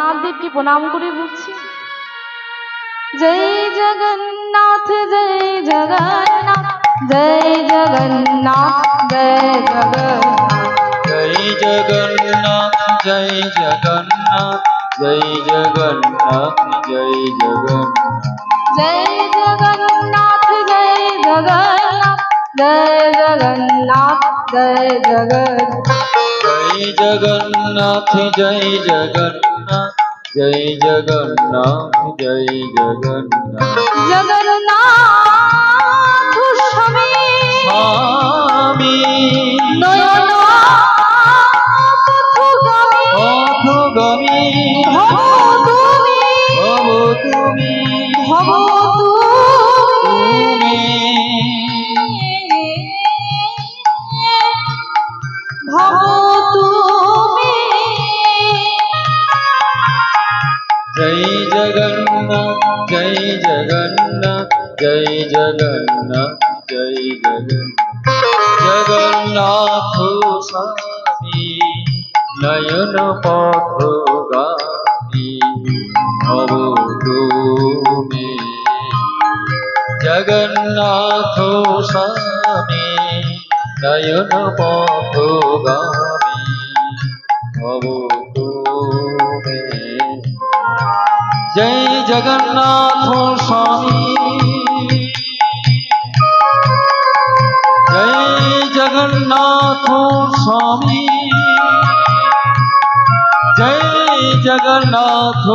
জগন্নাথ দেবকে প্রণাম করে বলছি, জয় জগন্নাথ জয় জগন্নাথ জয় জগন্নাথ জয় জগন্নাথ জয় জগন্নাথ জয় জগন্নাথ জয় জগন্নাথ জয় জগন্নাথ জয় জগন্নাথ জয় জগন্নাথ জয় জগন্নাথ জয় জয় জগন্নাথ জগন্নাথ জয় জগন্নাথ জয় জগন্নাথ জয় জগন্নাথ জগন্নাথ স্বামী স্বামী নয়ন পথগামী ভব তুমি ভব তুমি ভব তুমি ভব তুমি জয় জগন্নাথ জয় জগন্নাথ জয় জগন্নাথ জয় জগন্নাথ স্বামী নয়ন পথগামী ভব তুমি জগন্নাথ স্বামী নয়ন পথগামী ভব তুমি জয় জগন্নাথ স্বামী জয় জগন্নাথ স্বামী জয় জগন্নাথ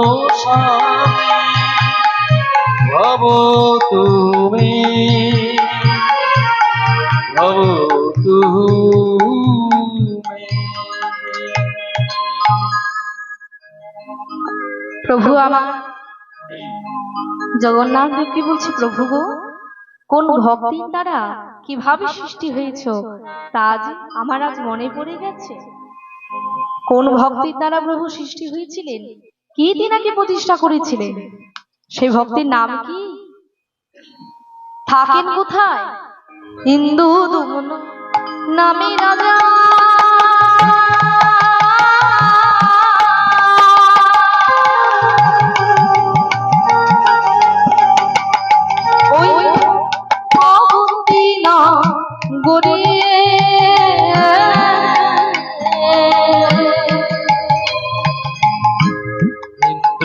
স্বামী ভব তুমি ভব তুমি প্রভু আমার জগন্নাথ দেবকে বলছি, প্রভু গো, কোন ভক্তির দ্বারা কিভাবে সৃষ্টি হয়েছ তা আজ আমার আজ মনে পড়ে গেছে। কোন ভক্তির দ্বারা প্রভু সৃষ্টি হয়েছিলেন, কি তিনাকে প্রতিষ্ঠা করেছিলেন, সেই ভক্তির নাম কি, থাকেন কোথায়? ইন্দু দমন নামে রাজা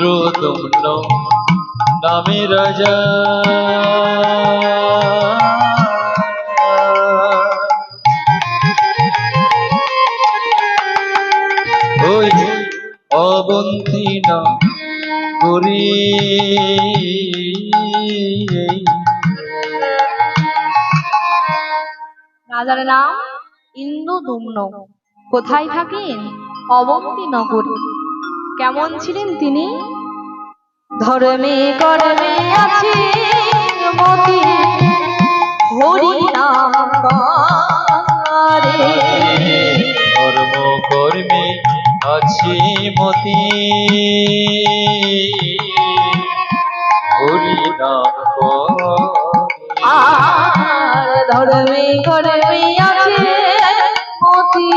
ইন্দ্রদম্ন নামে রাজা ওই অবন্তী না গরি রাজার নাম ইন্দ্রদম্ন। কোথায় থাকেন? অবন্তী নগরে। কেমন ছিলেন তিনি? ধর্মে কর্মে আছে মতি, হরি নাম করে। ধর্ম কর্মে আছি মতি হরি নাম আর ধর্মে কর্মে আছে মতি,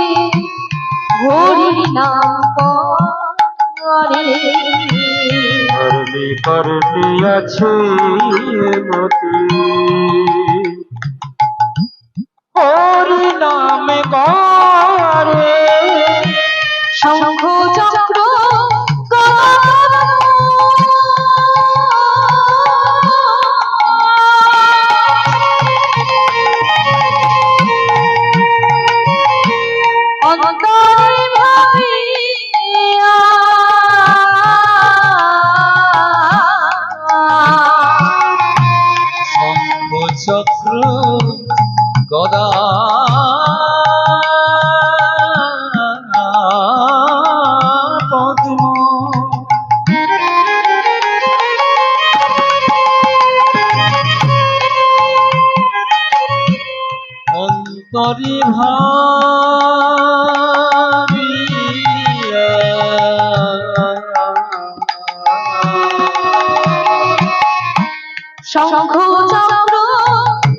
হরি নাম করে। ধর্মে কর্মে আছে মতি হরি নাম করে। শঙ্খ চক্র অন্তরে ভাবিয়া শঙ্খ চক্র গদা পদ্ম অন্তরে ভাবিয়া শঙ্খ চক্র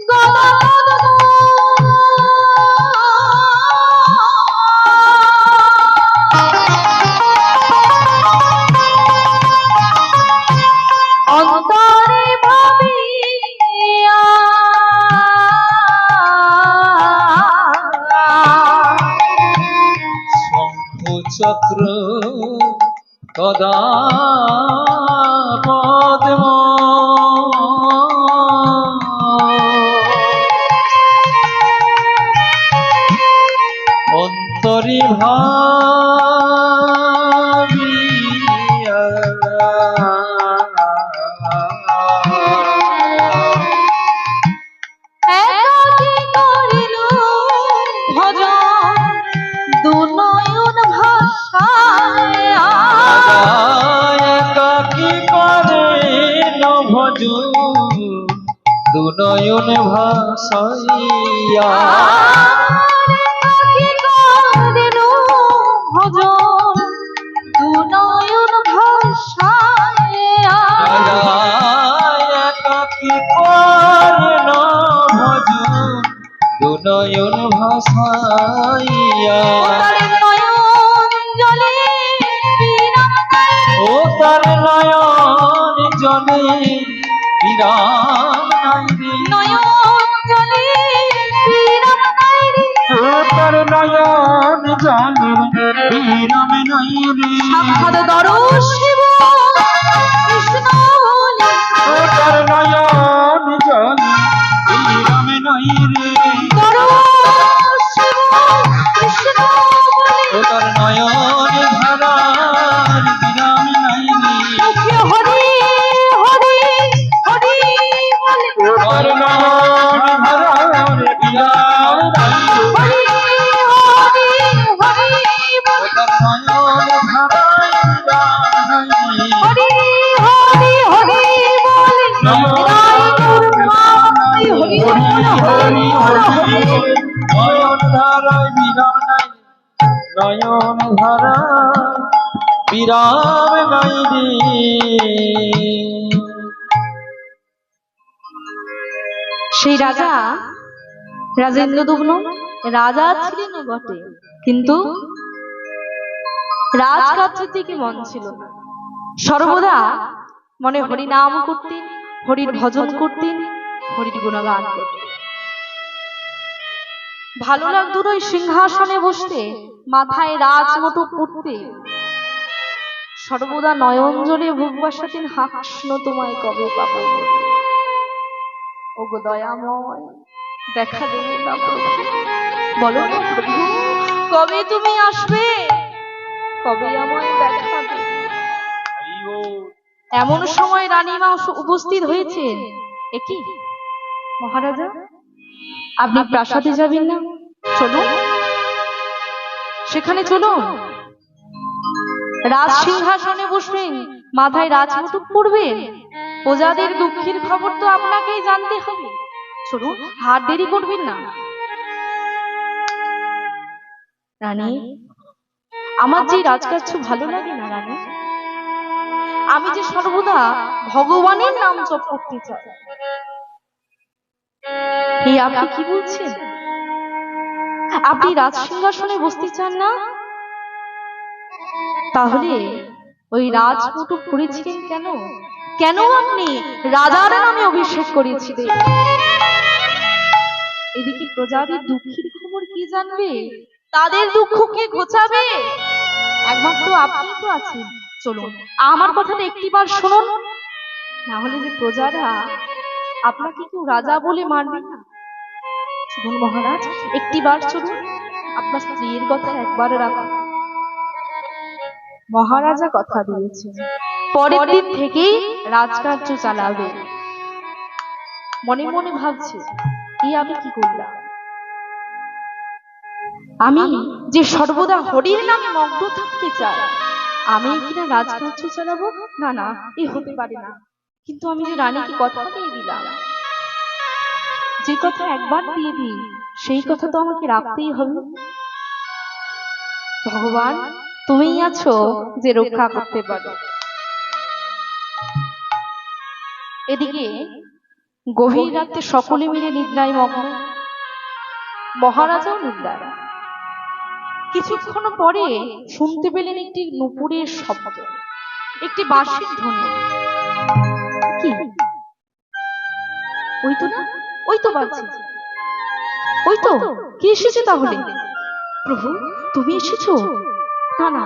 গদা পদ্ম গদা পদ্ম অন্তরি ভাবিয়া একাকী করিল ভজন দুনয়ন ভাষায় একাকী করে ভজু দুনয়ন ভাসাইয়া একাকী করিল ভজন দুনয়ন ভাষায় একাকী করেন ভজু দুনয়ন ভাসাইয়া ও তার নয়ন জলে বিরাম নাই রে ও তার নয়ন জলে বিরাম নাই রে ও তার নয়ন জলে বিরাম নাই রে ও তার নয়ন ধারার বিরাম নাই রে ও তার নয়ন ধারার বিরাম নাই রে ও তার নয়ন ধারার বিরাম নাই রে নয়ন ধারায় বিরাম নাই নয়ন ধারায় বিরাম নাই রে সেই রাজা রাজেন্দ্রদুগ্ন রাজা ছিলেন বটে, কিন্তু রাজকার্যের দিকে মন ছিল না। সর্বদা মনে হরি নাম করতেন, হরির ভজন করতেন, হরির গুণগান করতেন। ভালো লাগতো ওই সিংহাসনে বসতে, মাথায় রাজমুকুট পড়তে, সর্বদা নয়ন জলে বুক বাসাতেন, হাসন তোমায় কবে পাবো। ওগো দয়াময় দেখা দেবে না প্রভু, বলো না প্রভু কবে তুমি আসবে, কবে আমায় দেখা দেবে। এমন সময় রানীমা উপস্থিত হয়েছেন। একি মহারাজা, আপনি প্রাসাদে যাবেন না? চলুন সেখানে, চলুন রাজ সিংহাসনে বসবেন, মাথায় রাজমুকুট পরবেন, প্রজাদের দুঃখের খবর তো আপনাকেই জানতে হবে। চলুন, হাত দেরি করবেন না। রানী, আমার যে রাজকার্য ভালো লাগে না রানী, আমি যে সর্বদা ভগবানের নাম জপ করতে চাই। এই আপনি কি বলছেন? আপনি রাজ সিংহাসনে বসতে চান না? তাহলে ওই রাজমুকুট পরেছিলেন কেন? কেন আপনি রাজার নামে অভিষেক করেছিলেন? এদিকে প্রজাদের দুঃখের খবর কে জানবে? তাদের দুঃখ কে ঘোচাবে? একমাত্র আপনি তো আছেন। চলুন, আমার কথাটা একটিবার শুনুন, না হলে যে প্রজারা আপনাকে কেউ রাজা বলে মানবে না। শুনুন মহারাজ, একটিবার চলুন, আপনার স্ত্রীর কথা একবার রাখুন। মহারাজা কথা দিয়েছেন, পরের দিন থেকেই রাজকার্য চালাবে। মনে মনে ভাবছে, কি আমি কি করলাম? আমি যে সর্বদা হরির নামে মগ্ন থাকতে চাই, আমি কিনা রাজকার্য চালাবো? না না, এ হতে পারে না। কিন্তু আমি যে রানীকে কথা দিয়ে দিলাম, যে কথা একবার দিয়ে দিই সেই কথা তো আমাকে রাখতেই হবে। ভগবান, তুমিই আছো যে রক্ষা করতে পারো। এদিকে গভীর রাতে সকলে মিলে নিদ্রায় মগ্ন, মহারাজাও নিদ্রায়। কিছুক্ষণ পরে শুনতে পেলেন একটি নুপুরের শব্দ, একটি বাঁশির ধ্বনি। কি? ওই তো না, ওই তো বাজছে, ওই তো। কি এসেছে তাহলে? প্রভু, তুমি এসেছো? না না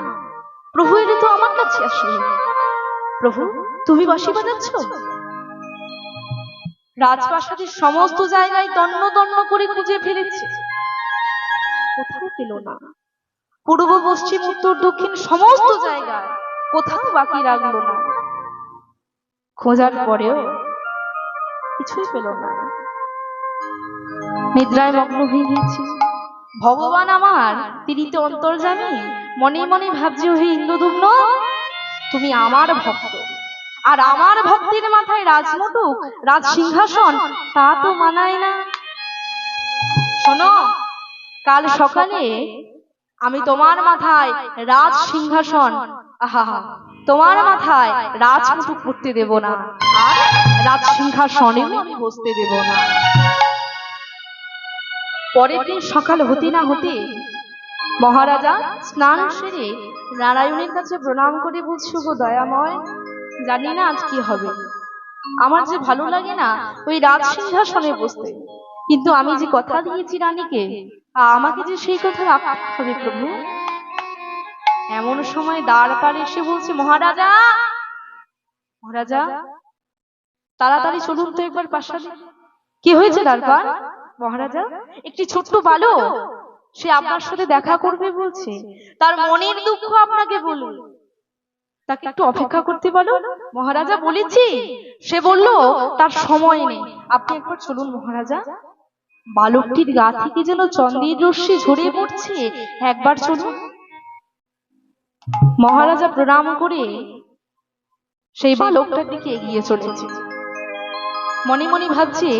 প্রভু এলে তো আমার কাছে আসে। প্রভু তুমি বাঁশি বাজাচ্ছ? রাজপ্রাসাদের সমস্ত জায়গায় তন্ন তন্ন করে খুঁজে ফেলেছে, কোথাও পেল না। পূর্ব পশ্চিম উত্তর দক্ষিণ সমস্ত জায়গায় কোথাও বাকি রাখলো না। খোঁজার পরেও কিছুই পেল না। নিদ্রায় মগ্ন হয়ে গেছি। ভগবান আমার, তিনি তো অন্তর্যামী, মনে মনে ভাবছে, হে ইন্দ্রদুম্ন, তুমি আমার ভক্ত, আর আমার ভক্তের মাথায় রাজমুটুক, রাজ সিংহাসন, তা তো মানায় না। শোনো, কাল সকালে আমি তোমার মাথায় রাজ সিংহাসন, আহা, তোমার মাথায় রাজমুটুক পড়তে দেব না, আর রাজ সিংহাসনেও আমি বসতে দেব না। পরের দিন সকাল হতে না হতে মহারাজা স্নান সেরে নারায়ণের কাছে প্রণাম করে বলছে, গো দয়াময়, জানি না আজ কি হবে। আমার যে ভালো লাগে না ওই রাজ সিংহাসনে বসতে, কিন্তু আমি যে কথা দিয়েছি রানীকে, আমাকে যে সেই কথা রাখতে হবে প্রভু। এমন সময় দ্বার পারে এসে বলছে, মহারাজা, মহারাজা তাড়াতাড়ি চলুন তো একবার প্রাসাদে। কি হয়েছে দরবার? মহারাজা, একটি ছোট্ট বালক, সে আপনার সাথে দেখা করবে বলছে, তার মনের দুঃখ আপনাকে বলুন, তাকে একটু অপেক্ষা করতে বলো। মহারাজা বলেছি, সে বলল তার সময় নেই, আপনি একবার চলুন মহারাজা। বালকটির গা থেকে যেন চন্দ্রের রশ্মি ঝরে পড়ছে, একবার চলুন। মহারাজা প্রণাম করে সেই বালকটার দিকে এগিয়ে চলেছে। মনে মনে ভাবছে,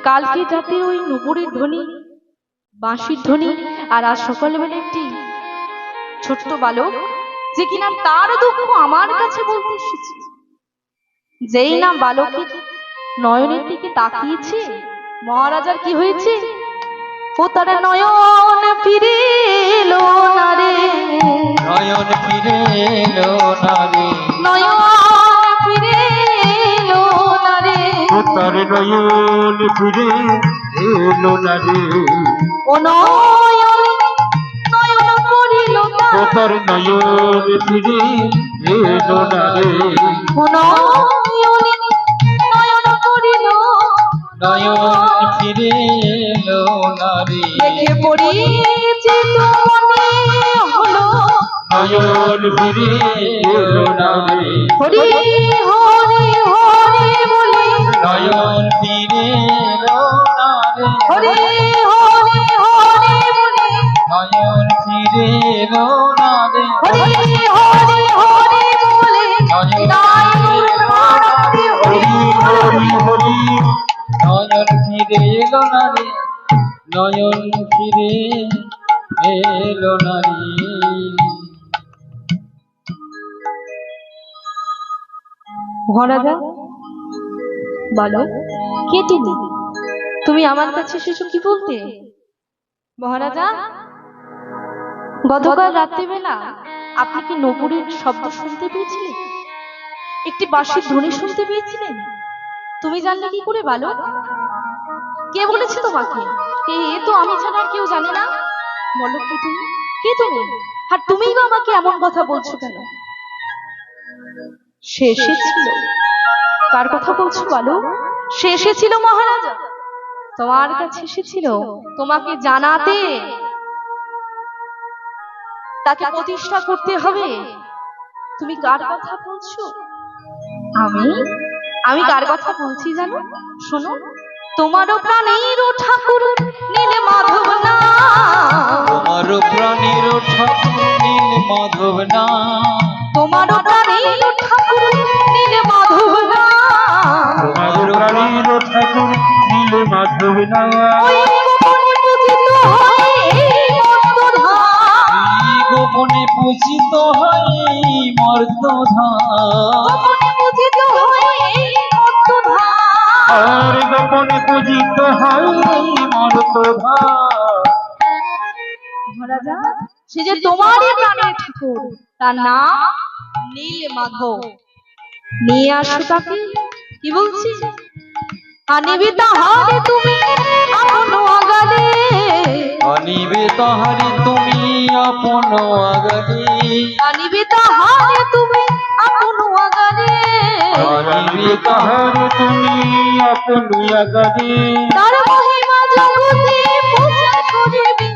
কালকে রাতে ওই নুপুরের ধ্বনি, বাঁশির ধ্বনি, আর আজ সকালবেলা একটি ছোট্ট বালক, যে কিনা তার দুঃখ আমার কাছে বলতে এসেছে। যেই না বালকের নয়নের দিকে তাকিয়েছে, মহারাজার কি হয়েছে, ও তার নয়ন ফিরে এলো না রে, নয়ন ফিরে এলো না রে, নয়ন ফিরে এলো না রে, ও তার নয়ন ফিরে এলো না রে, ও নয়ন নয়ন করিল না, ও তার নয়ন ফিরে এলো না রে, ও নয়ন নয়ন করিল, নয়ন ফিরে এলো না রে, দেখে পরিচিত মনে হলো, নয়ন ফিরে এলো না রে, হরি হরি হরি বলে, নয়ন ফিরে এলো না রে, হরি হরি হরি বলে, নয়ন ফিরে এলো না রে, হরি হরি হরি বলে, নয়ন হরি হরি হরি হরি, নয়ন ফিরে এলো না রে, নয়ন ফিরে এলো না রে। মহারাজা, বলো কে তুমি? তুমি আমার কাছে এসেছো কি বলতে? মহারাজা, গতকাল রাত্রিবেলা আপনি কি নপুরের শব্দ শুনতে পেয়েছিলেন? একটি বাঁশির ধ্বনি শুনতে পেয়েছিলেন? তুমি জানলে কি করে বলো? কে বলেছে তোমাকে? এ তো আমি ছাড়া আর কেউ জানে না। বলো কি তুমি? কে তুমি? আর তুমিই বা আমাকে এমন কথা বলছো কেন? সে এসেছিল। কার কথা বলছো বলো? সে এসেছিল মহারাজা, তোমার কাছে এসেছিল তোমাকে জানাতে তাকে প্রতিষ্ঠা করতে হবে। তুমি কার কথা বলছো? আমি কার কথা বলছি জানো? শোনো, তোমারও প্রাণের ঠাকুর নীল মাধব না, তোমার প্রাণের ঠাকুর নীল মাধব না, তোমারও প্রাণের ঠাকুর নীল মাধব না, তোমার প্রাণের ঠাকুর নীল মাধব না, ওই গোপনে পূজিত হয় এই মর্তধাম, গোপনে পূজিত হয় এই মর্তধাম, আর গোপনে পূজিত হয় এই মর্তধাম। মহারাজা, সে যে তোমারই প্রাণের ঠাকুর, তার নাম নীল মাধব। নিয়ে আসো তাকে। কি বলছি? আনিবে তাহারে তুমি আপন আগালে, আনিবে তাহারে তুমি আপন আগারে, আনিবে তাহারে তুমি আপন আগারে, আনিবে তাহারে তুমি আপন আগারে, তার মহিমা জগতে পূজা করিবে,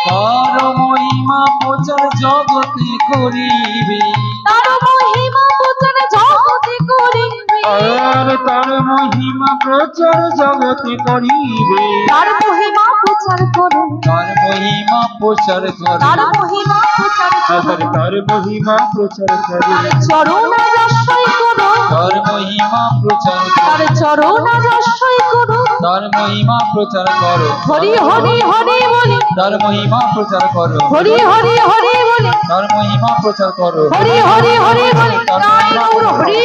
তার মহিমা প্রচার জগতে করিবে, তার মহিমা পূজা জগতে করিবে, আর তার মহিমা প্রচার জগতে করিবে, তার মহিমা প্রচার করো, তার মহিমা প্রচার করে, তার মহিমা প্রচার করো, তার মহিমা প্রচার করে, তার চরণ আজ আশ্রয় করো, তার মহিমা প্রচার তার করে, চরণ আজ আশ্রয় করো, তার মহিমা প্রচার করো, হরি হরি হরি বলে, তার মহিমা প্রচার করো, হরি হরি হরি বলে, তার মহিমা প্রচার করো, হরি হরি হরি বলে, তাই গৌর হরি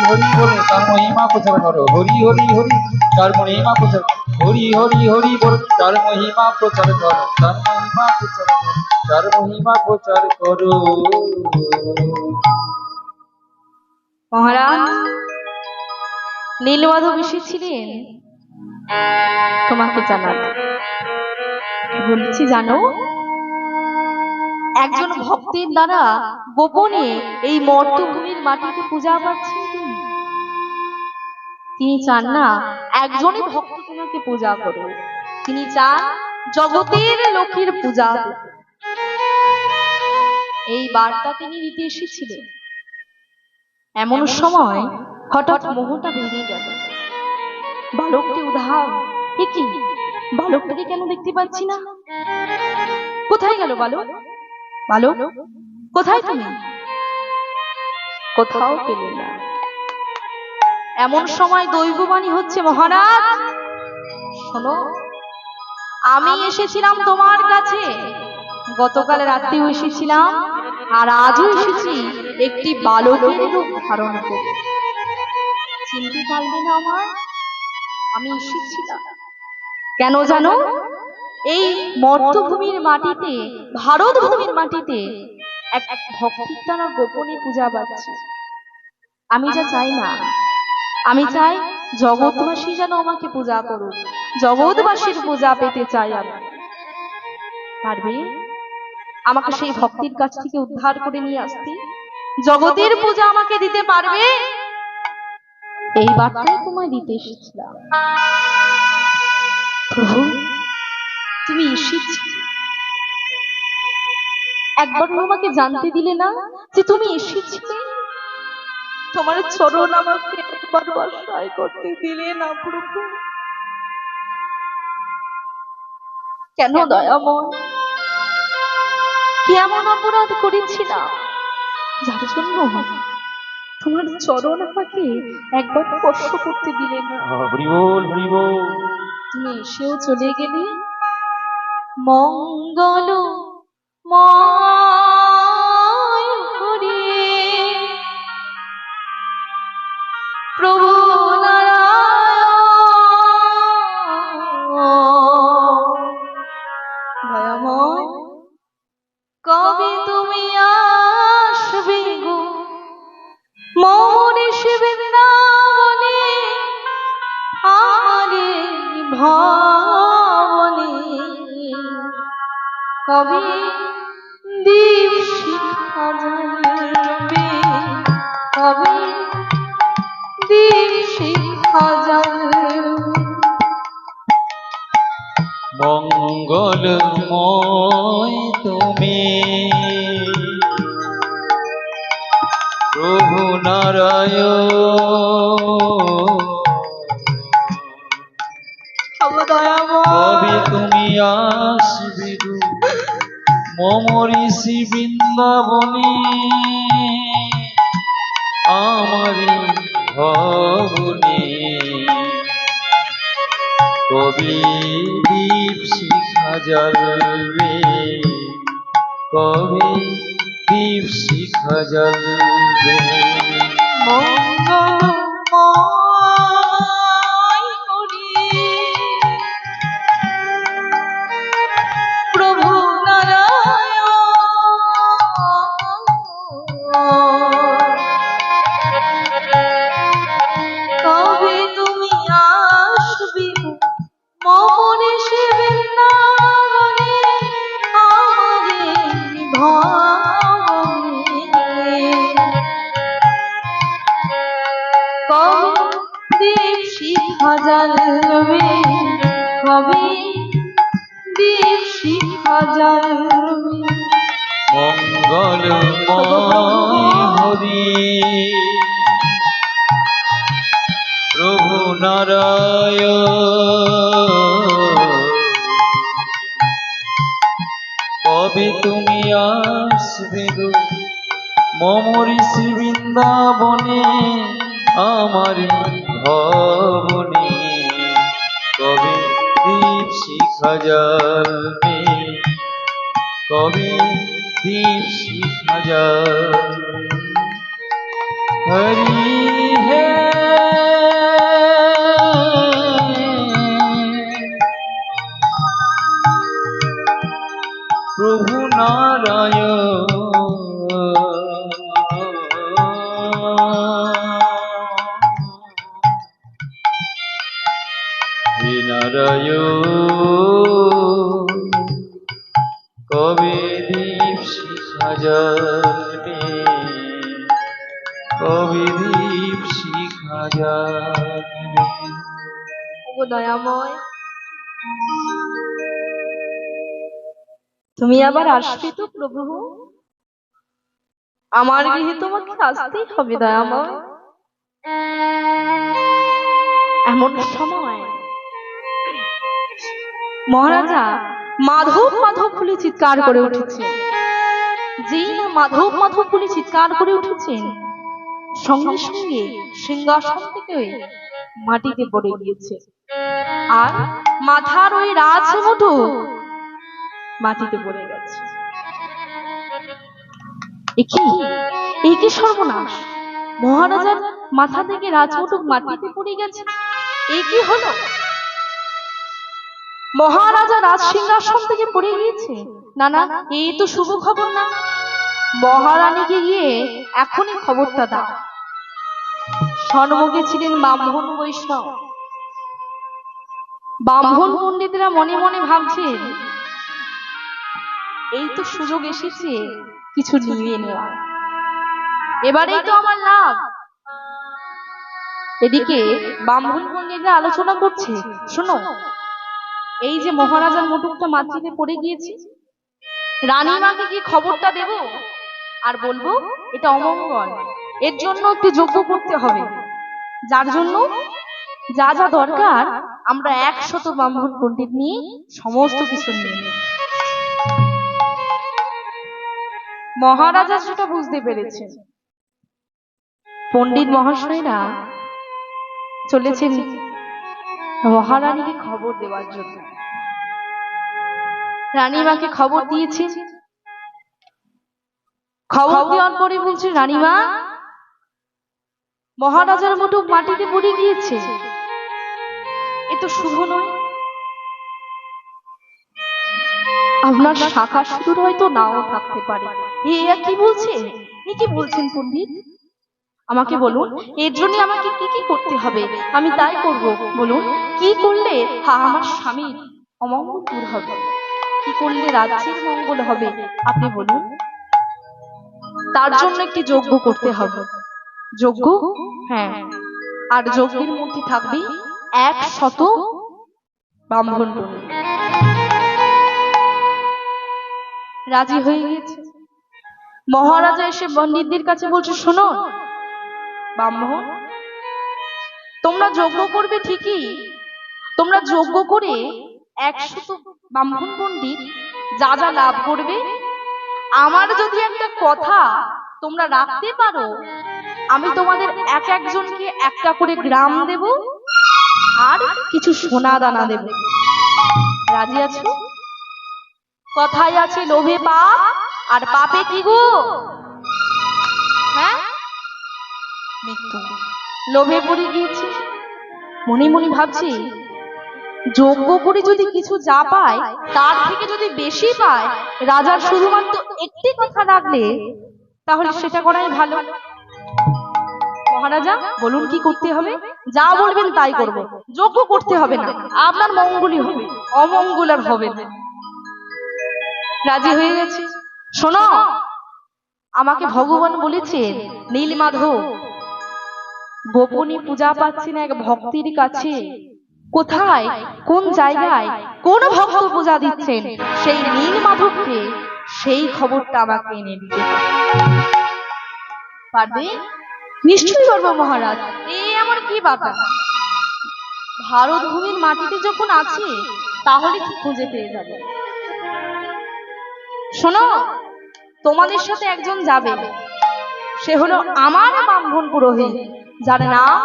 হরি বলে তার মহিমা প্রচার করো, হরি হরি হরি তার মহিমা প্রচার, হরি হরি হরি বলে তার মহিমা প্রচার করো, তার মহিমা প্রচার করো, তার মহিমা প্রচার করো। মহারাজ নীলমাধব এসেছিলেন তোমাকে জানাতে। কি বলছি জানো, একজন ভক্তের দ্বারা গোপনে এই মর্তভূমির মাটিতে পূজা পাচ্ছেন তিনি। তিনি চান না একজনই ভক্ত তোমাকে পূজা করো, তিনি চান জগতের লোকের পূজা পেতে। এই বার্তা তিনি দিতে এসেছিলেন। এমন সময় হঠাৎ মোহটা ভেঙে গেল। বালকটি উধাও। এ কি, বালকটাকে কেন দেখতে পাচ্ছি না? কোথায় গেল বালক? বালক কোথায় তুমি? কোথাও পেলে না। এমন সময় দৈববাণী হচ্ছে, মহারাজ শোনো, আমি এসেছিলাম তোমার কাছে, গতকাল রাত্রেও এসেছিলাম, আর আজও এসেছি একটি বালকের রূপ ধারণ করে। চিনতে পারবে না আমায়? আমি এসেছিলাম কেন জানো? এই মর্তভূমির মাটিতে, ভারত ভূমির মাটিতে এক ভক্তির দ্বারা গোপনে পূজা পাচ্ছে। আমি যা চাই না, আমি চাই জগৎবাসী যেন আমাকে পূজা করুক, জগৎবাসীর পূজা পেতে চাই আমি। পারবে আমাকে সেই ভক্তির কাছ থেকে উদ্ধার করে নিয়ে আসতে? জগতের পূজা আমাকে দিতে পারবে? এই বার্তাই তোমায় দিতে এসেছিলাম। প্রভু তুমি এসেছি, একবার আমাকে জানতে দিলে না যে তুমি এসেছিলে? তোমার চরণ আমাকে একবার বর্ষায় করতে দিলে না প্রভু। কেন দয়াময়, কি এমন অপরাধ করেছিলাম যার জন্য তোমার চরণ আমাকে একবার স্পর্শ করতে দিলে না? হরি বল, হরি বল। তুমি এসেও চলে গেলে। মঙ্গল ময় হরি প্রভু নারায়ণ দয়াময়, কবে তুমি আসবে গো মনে বৃন্দাবনে, আমারে ভবনে কবে দীপ শিখা জ্বলবে, কবে দীপ শিখা জ্বলবে। মঙ্গলময় তুমি প্রভু নারায়ণ, কবে তুমি আসবে গো মম ঋষি বৃন্দাবনে, আমারি ভবনে কবে দীপ শিখা জ্বলবে, কবে দীপ শিখা জ্বলবে। মঙ্গলময় হরি প্রভু নারায়ণ, কবে তুমি আসবে মমনে সে বৃন্দাবনে, শিখা জ্বালবে, কবে দীপ শিখা জ্বালবে। মঙ্গলময় হরি প্রভু নারায়ণ, কবে তুমি আসবে গো মমরি শ্রী বৃন্দাবনে, আমার ভবনে, কবে দীপ শিখা জ্বালবে, কবে দীপ শিখা জ্বালবে। হরি হে প্রভু নারায়ণ, হে নারায়ণ, কবে দীপ শিখা জ্বালবে, কবে দীপ শিখা জ্বালবে। ও দয়াময়, তুমি আবার আসবে তো প্রভু? আমার গৃহে তোমাকে আসতেই হবে দয়াময়। এমন সময় মহারাজা মাধব মাধব বলে চিৎকার করে উঠেছে। যেই না মাধব মাধব বলে চিৎকার করে উঠেছেন, সঙ্গে সঙ্গে সিংহাসন থেকে মাটিতে পড়ে গিয়েছে, আর মাথার ওই রাজমুঠো মাটিতে পড়ে গেছে। এ কি সর্বনাশ! মহারাজার মাথা থেকে রাজমুঠো মাটিতে পড়ে গেছে, এ কি হলো? মহারাজা রাজ সিংহাসন থেকে পড়ে গিয়েছে। না না, এই তো শুভ খবর না। মহারানীকে গিয়ে এখনই খবরটা দাও। সন্মুখে ছিলেন ব্রাহ্মণ বৈষ্ণব। ব্রাহ্মণ পণ্ডিতরা মনে মনে ভাবছেন, এই তো সুযোগ এসেছে কিছু নিয়ে নেওয়া, এবারেই তো আমার লাভ। এদিকে ব্রাহ্মণ পণ্ডিতরা আলোচনা করছে, শোনো, এই যে মহারাজার মুটুকটা মাটিতে পড়ে গিয়েছে, রানীমাকে কি খবরটা দেব আর বলবো এটা অমঙ্গল, এর জন্য একটু যজ্ঞ করতে হবে, যার জন্য যা যা দরকার আমরা 100 ব্রাহ্মণ পণ্ডিত নিয়ে সমস্ত কিছু নিয়ে নেব। মহারাজা সেটা বুঝতে পেরেছেন। পণ্ডিত মহাশয়রা চলেছেন মহারানীকে খবর দেওয়ার জন্য। রানীমাকে খবর দিয়েছে। খবর দেওয়ার পরে বলছে, রানীমা, মহারাজার মুটুক মাটিতে পড়ে গিয়েছে, এ তো শুভ নয়। আপনার শাখা শুরু হয়তো নাও থাকতে পারে। এ কি বলছে? এ কি বলছেন পণ্ডিত? আমাকে বলুন, এর জন্য আমাকে কি কি করতে হবে, আমি তাই করব। বলুন, কি করলে আমার স্বামীর অমঙ্গল দূর হবে, কি করলে রাজ্যের মঙ্গল হবে, আপনি বলুন। তার জন্য একটি যজ্ঞ করতে হবে। যজ্ঞ? হ্যাঁ, আর যজ্ঞের মধ্যে থাকবে 100 ব্রাহ্মণ পণ্ডিত। রাজি হয়ে গেছে। মহারাজা এসে পণ্ডিতদের কাছে বলছে, শোনো ব্রাহ্মণ, তোমরা যজ্ঞ করবে ঠিকই, তোমরা যজ্ঞ করে 100 ব্রাহ্মণ পণ্ডিত যা যা লাভ করবে, আমার যদি একটা কথা তোমরা রাখতে পারো, আমি তোমাদের এক একজনকে একটা করে গ্রাম দেব আর কিছু সোনা দানা দেব। রাজি আছো? কথায় আছে, লোভে পাপ আর পাপে কি গো? হ্যাঁ, মৃত্যু। লোভে পড়ে গিয়েছে। মনে মনে ভাবছি, যজ্ঞ করে যদি কিছু যা পায় তার থেকে যদি বেশি পায়, রাজার শুধুমাত্র একটি কথা রাখলে তাহলে সেটা করাই ভালো। মহারাজা বলুন কি করতে হবে? যা বলবেন তাই করব। যজ্ঞ করতে হবে না, আপনার মঙ্গলই হবে, অমঙ্গল আর হবে না। রাজি হয়ে গেছে। শোনো, আমাকে ভগবান বলেছেন নীলমাধব, গোপনী পূজা পাচ্ছেন এক ভক্তির কাছে। কোথায়, কোন জায়গায়, কোন ভক্ত পূজা দিচ্ছেন সেই নীল মাধবকে, সেই খবরটা আমাকে এনে দিতে হবে। পারবে? নিশ্চয়ই পারবো মহারাজ। এই আমার কি ব্যাপার, ভারত ভূমির মাটিতে যখন আছে তাহলে কি খুঁজে পেয়ে যাবে। শোনো, তোমাদের সাথে একজন যাবে, সে হলো আমার ব্রাহ্মণ পুরোহিত, যার নাম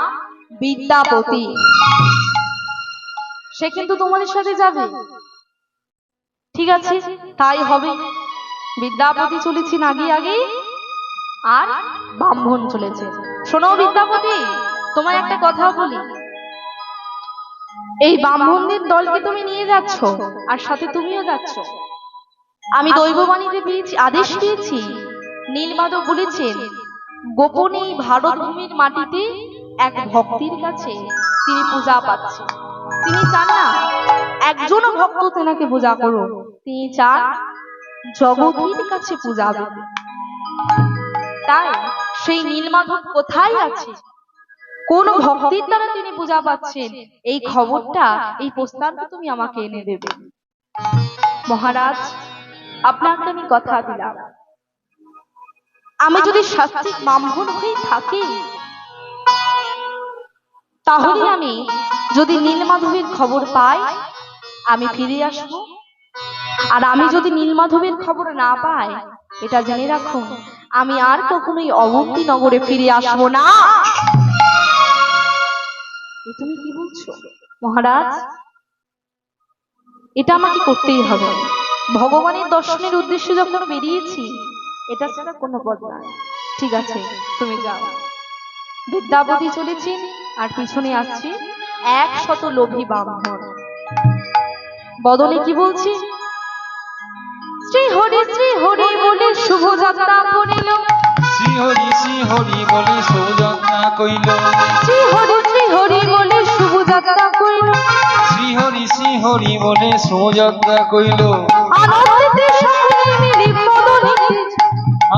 বিদ্যাপতি। সে কিন্তু তোমাদের সাথে যাবে। ঠিক আছে, তাই হবে। বিদ্যাপতি চলেছেন আগে আগে, আর ব্রাহ্মণ চলেছে। শোনো বিদ্যাপতি, তোমায় একটা কথা বলি, এই ব্রাহ্মণদের দলকে তুমি নিয়ে যাচ্ছ, আর সাথে তুমিও যাচ্ছ। আমি দৈববাণীতে পেয়েছি, আদেশ পেয়েছি, নীলমাধব বলেছেন গোপনে ভারত ভূমির মাটিতে এক ভক্তির কাছে তিনি পূজা পাচ্ছেন। তিনি চান না একজনও ভক্ত তেনাকে পূজা করুন, তিনি চান জগতের কাছে পূজা পেতে। তাই সেই নীলমাধব কোথায় আছে, কোন ভক্তির দ্বারা তিনি পূজা পাচ্ছেন, এই খবরটা, এই প্রস্তাবটা তুমি আমাকে এনে দেবে। মহারাজ, আপনাকে আমি কথা দিলাম, আমি যদি শাস্ত্রিক ব্রাহ্মণ হয়ে থাকি, তাহলে আমি যদি নীলমাধবের খবর পাই আমি ফিরে আসবো। আর আমি যদি নীলমাধবের খবর না পাই, এটা জেনে রাখুন, আমি আর কখনোই অবন্তী নগরে ফিরে আসবো না। তুমি কি বলছো মহারাজ? এটা আমাকে করতেই হবে। ভগবানের দর্শনের উদ্দেশ্যে যখন বেরিয়েছি, এটা ছাড়া কোনো পথ নাই। ঠিক আছে, তুমি যাও। বিদ্যাপতি চলেছেন, আর পিছনে আসছে 100 লোভী ব্রাহ্মণ। বদনে কি বলছি, শ্রী হরি বলে শুভ যাত্রা করিল, শ্রী হরি বলে শুভযাত্রা কইল, শ্রী হরি বলে শুভ যাত্রা করিল, শ্রী হরি বলে শুভযাত্রা কইল। আনন্দেতে সবাই মিলে বদনে,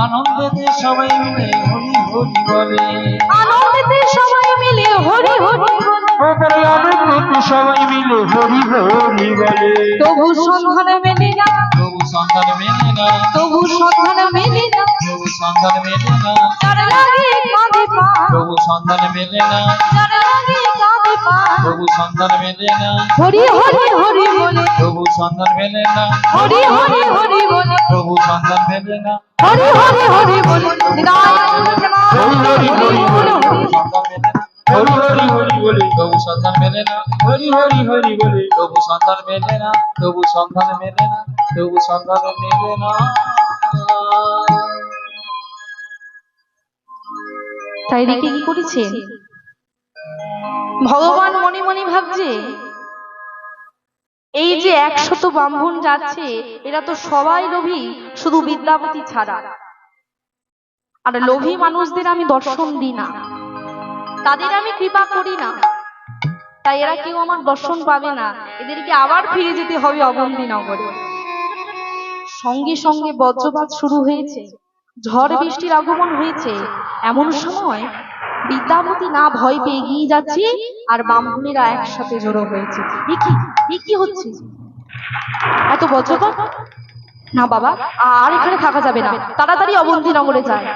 আনন্দেতে সবাই মিলে হরি হরি বলে, আনন্দেতে সবাই মিলে হরি হরি বলে, আনন্দেতে সবাই মিলে হরি হরি বলে। তবু সন্ধান মেলে না, তবু সন্ধান মেলে না, তবু সন্ধান মেলে না, তবু সন্ধান মেলে না, যার লাগে কাঁদে পা, তবু সন্ধান মেলে না, যার লাগে কাঁদে পা, তবু সন্ধান মেলে না, হরি হরি হরি বলে, তবু সন্ধান মেলে না, হরি হরি হরি বলে, তবু সন্ধান মেলে না, হরি হরি হরি বলে, নিতাই গৌর প্রেমানন্দে হরি বলে, হরি হরি হরি বলে তবু সন্ধান মেলে না, হরি হরি হরি বলে তবু সন্ধান মেলে না, তবু সন্ধান মেলে না, তবু সন্ধান মেলে না। তাই রেখে কি করেছে ভগবান মনে মনে ভাবছে, এই যে 100 ব্রাহ্মণ যাচ্ছে, এরা তো সবাই লোভী, শুধু বিদ্যাপতি ছাড়া। আর লোভী মানুষদের আমি দর্শন দিই না, তাদের আমি কৃপা করি না, তাই এরা কেউ আমার দর্শন পাবে না। এদেরকে আবার ফিরে যেতে হবে অবন্তী নগরে। সঙ্গে সঙ্গে বজ্রপাত শুরু হয়েছে, ঝড় বৃষ্টির আগমন হয়েছে। এমন সময় বিদ্যাপতি না ভয় পেয়ে এগিয়ে যাচ্ছে, আর ব্রাহ্মণেরা একসাথে জড়ো হয়েছে। এ কি হচ্ছে, এত বজ্রপাত? না বাবা, আর এখানে থাকা যাবে না, তাড়াতাড়ি অবন্তী নগরে যায়।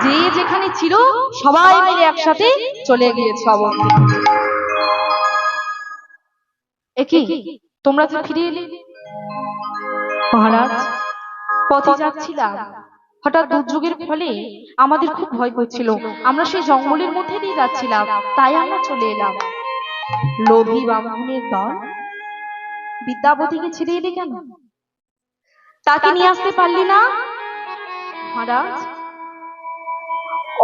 যে যেখানে ছিল সবাই মিলে একসাথে চলে গিয়েছে অবন্তী। একি তোমরা যে ফিরে এলে? মহারাজ, পথে যাচ্ছিলাম, হঠাৎ দুর্যোগের ফলে আমাদের খুব ভয় করছিল। আমরা সেই জঙ্গলের মধ্যে দিয়ে যাচ্ছিলাম, তাই আমরা চলে এলাম। লোভী ব্রাহ্মণের দল বিদ্যাপতিকে ছেড়ে এলে কেন? তাকে নিয়ে আসতে পারলি না? মহারাজ,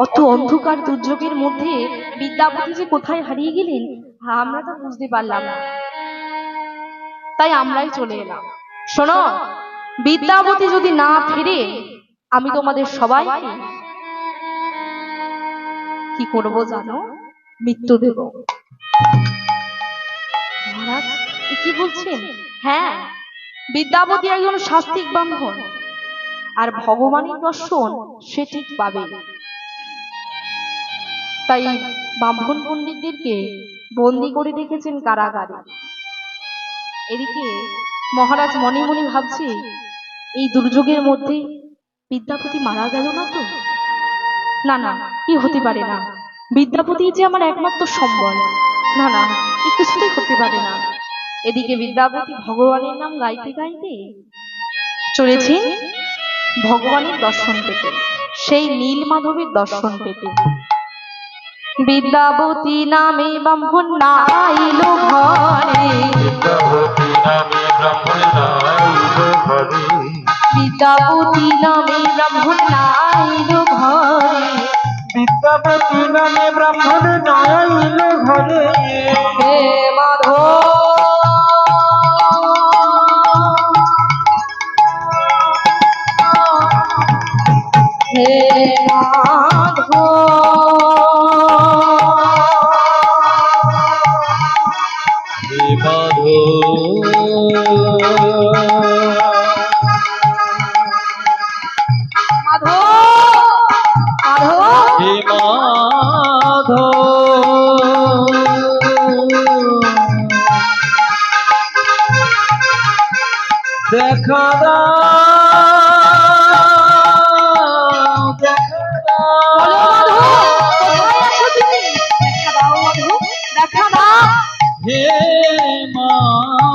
অত অন্ধকার দুর্যোগের মধ্যে বিদ্যাপতি যে কোথায় হারিয়ে গেলেন আমরা তা বুঝতে পারলাম না, তাই আমরাই চলে এলাম। শোনো, বিদ্যাপতি যদি না ফিরে, আমি তোমাদের সবাইকে কি করব জানো? মৃত্যু দেব। মহারাজ, এ কি বলছেন? হ্যাঁ, বিদ্যাপতি একজন শাস্ত্রিক ব্রাহ্মণ, আর ভগবানের দর্শন সে ঠিক পাবে। তাই ব্রাহ্মণ পণ্ডিতদেরকে বন্দি করে রেখেছেন কারাগারে। এদিকে মহারাজ মনে মনে ভাবছে, এই দুর্যোগের মধ্যে বিদ্যাপতি মারা গেল না তো? না না, কি হতে পারে না, বিদ্যাপতি যে আমার একমাত্র সম্বল। না না, এ কিছুতেই হতে পারে না। এদিকে বিদ্যাপতি ভগবানের নাম গাইতে গাইতে চলেছেন ভগবানের দর্শন পেতে, সেই নীল মাধবের দর্শন পেতে। বিদ্যাপতি নামে ব্রাহ্মণ নাইল ঘরে, বিদ্যাপতি নামে ব্রাহ্মণ নাইল ঘরে, বিদ্যাপতি নামে ব্রাহ্মণ নাইল বিদ্যাপতি নামে ব্রাহ্মণ নাইল ঘরে। ঘরে। হে মাধব, হে মাধব, হে মাধব, হে মাধব, দেখা দাও, দেখা দাও, হে মাধব, দেখা দাও, হে মাধব।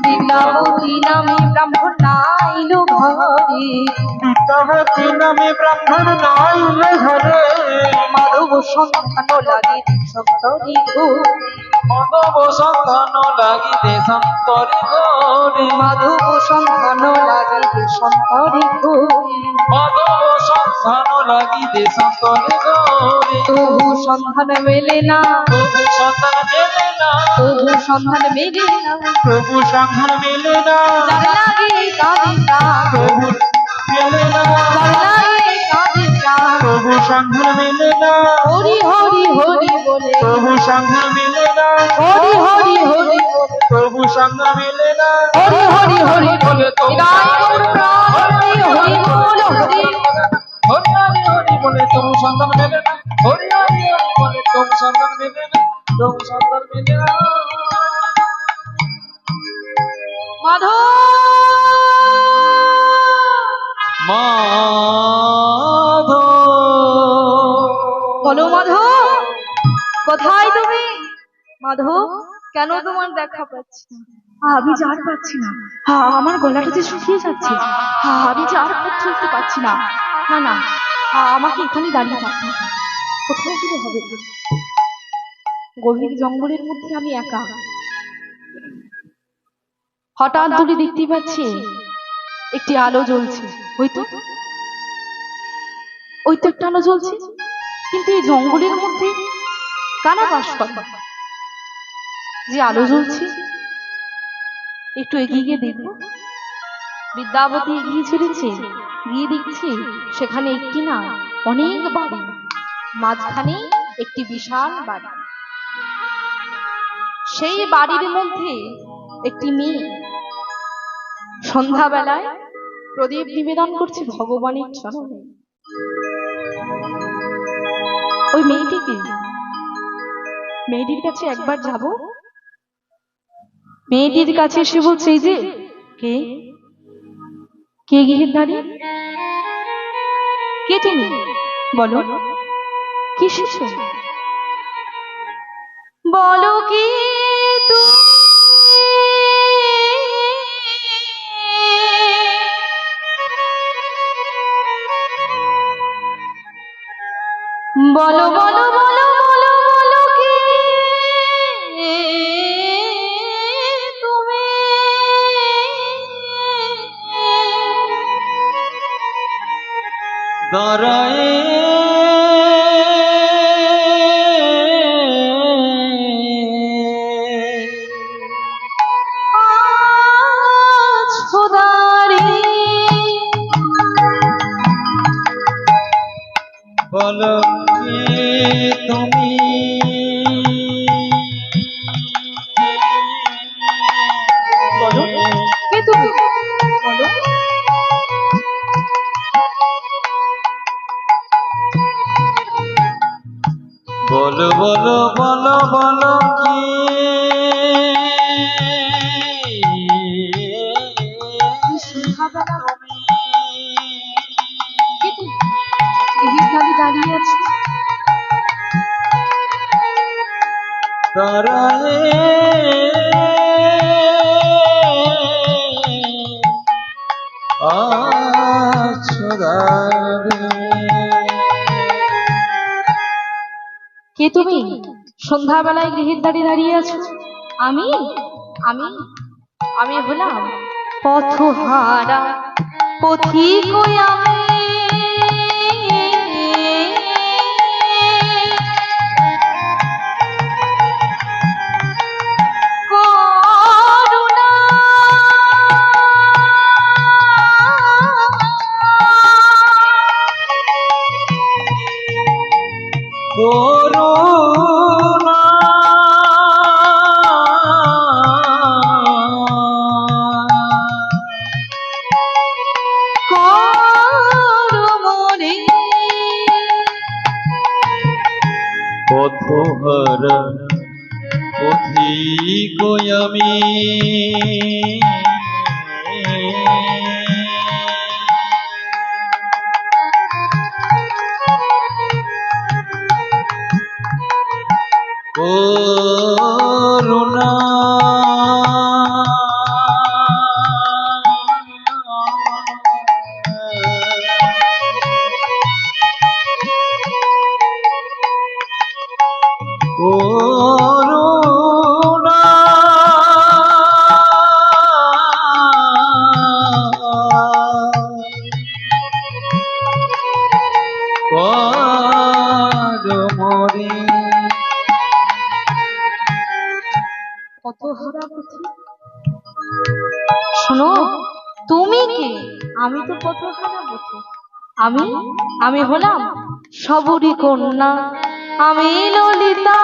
বিদ্যাপতি নামে ব্রাহ্মণ নাইল ঘরে, বিদ্যাপতি নামে ব্রাহ্মণ নাইল ঘরে, মাধব সন্ধান লাগে সপ্তরি ঘোরে, মাধব সন্ধান লাগি দেশান্তরে ঘরে, মাধব সন্ধান লাগে সন্তরি ঘোরে, মাধব সন্ধান লাগি দেশান্তরে ঘরে, তবু সন্ধান মেলে না, প্রভু সন্ধান মেলে না, তবু সন্ধান মেলে না, প্রভু সন্ধান মেলে না, যার লাগে কাঁদে প্রাণ, প্রভু মেলে না, যার লাগে কাঁদে প্রাণ, প্রভু সন্ধান মেলে না, হরি হরি হরি বলে, প্রভু সন্ধান মেলে না, হরি হরি হরি বলে, প্রভু সন্ধান মেলে না, হরি হরি হরি বলে তো হৃদয় গৌর প্রাণ, হরি হরি বল হরি, হরি হরি হরি বলে তবু সন্তান মেলে না, হরি হরি হরি বলে তবু সন্তান মেলে না, তবু সন্তান মেলে না। মাধব মাধব, বলো মাধব, কোথায় তুমি? মাধব, কেন তোমার দেখা পাচ্ছি না? আমি যে আর পাচ্ছি না, আমার গলাটা যে শুকিয়ে যাচ্ছে, আমি যে আর পথ চলতে পারছি না। না না, আমাকে এখানে দাঁড়িয়ে থাকতে হবে, কোথাও গেলে হবে না। গভীর জঙ্গলের মধ্যে আমি একা, হঠাৎ দূরে দেখতে পাচ্ছি একটি আলো জ্বলছে। ওই তো একটা আলো জ্বলছে, কিন্তু এই জঙ্গলের মধ্যে কারা বাস করে? যে আলো জ্বলছে, একটু এগিয়ে গিয়ে দেখবো। বিদ্যাপতি এগিয়ে চলেছে, গিয়ে দেখছি সেখানে একটি না অনেক বাড়ি, মাঝখানে একটি বিশাল বাড়ি। সেই বাড়ির মধ্যে একটি মেয়ে সন্ধ্যাবেলায় প্রদীপ নিবেদন করছে ভগবানের চরণে। ওই মেয়েটির কাছে একবার যাব। মেয়েটির কাছে এসে বলছে, এই যে কে কে গিয়ে দাঁড়িয়ে, কে তুমি? বলো কি এসেছো? বলো কি বলো বলো বলো বলো বলো কি তুমি? দাঁড়ায়ে আছো দাঁড়িয়ে বলো কে তুমি বলো কে তুমি বলো বলো বলো বলো বলো কি সন্ধ্যাবেলা কে তুমি গৃহীর দাঁড়িয়ে আছো দাঁড়ায়ে আছো কে তুমি সন্ধ্যাবেলায় গৃহীর দাঁড়িয়ে আছো আমি আমি আমি হলাম পথহারা পথিক আমি করুণা করুণা করো মোরে পথহারা পথিক আমি করুণা করুণা করো মোরে পথহারা পথিক শোনো তুমি কে আমি তো পথহারা পথিক আমি আমি হলাম সবরী কন্যা আমি ললিতা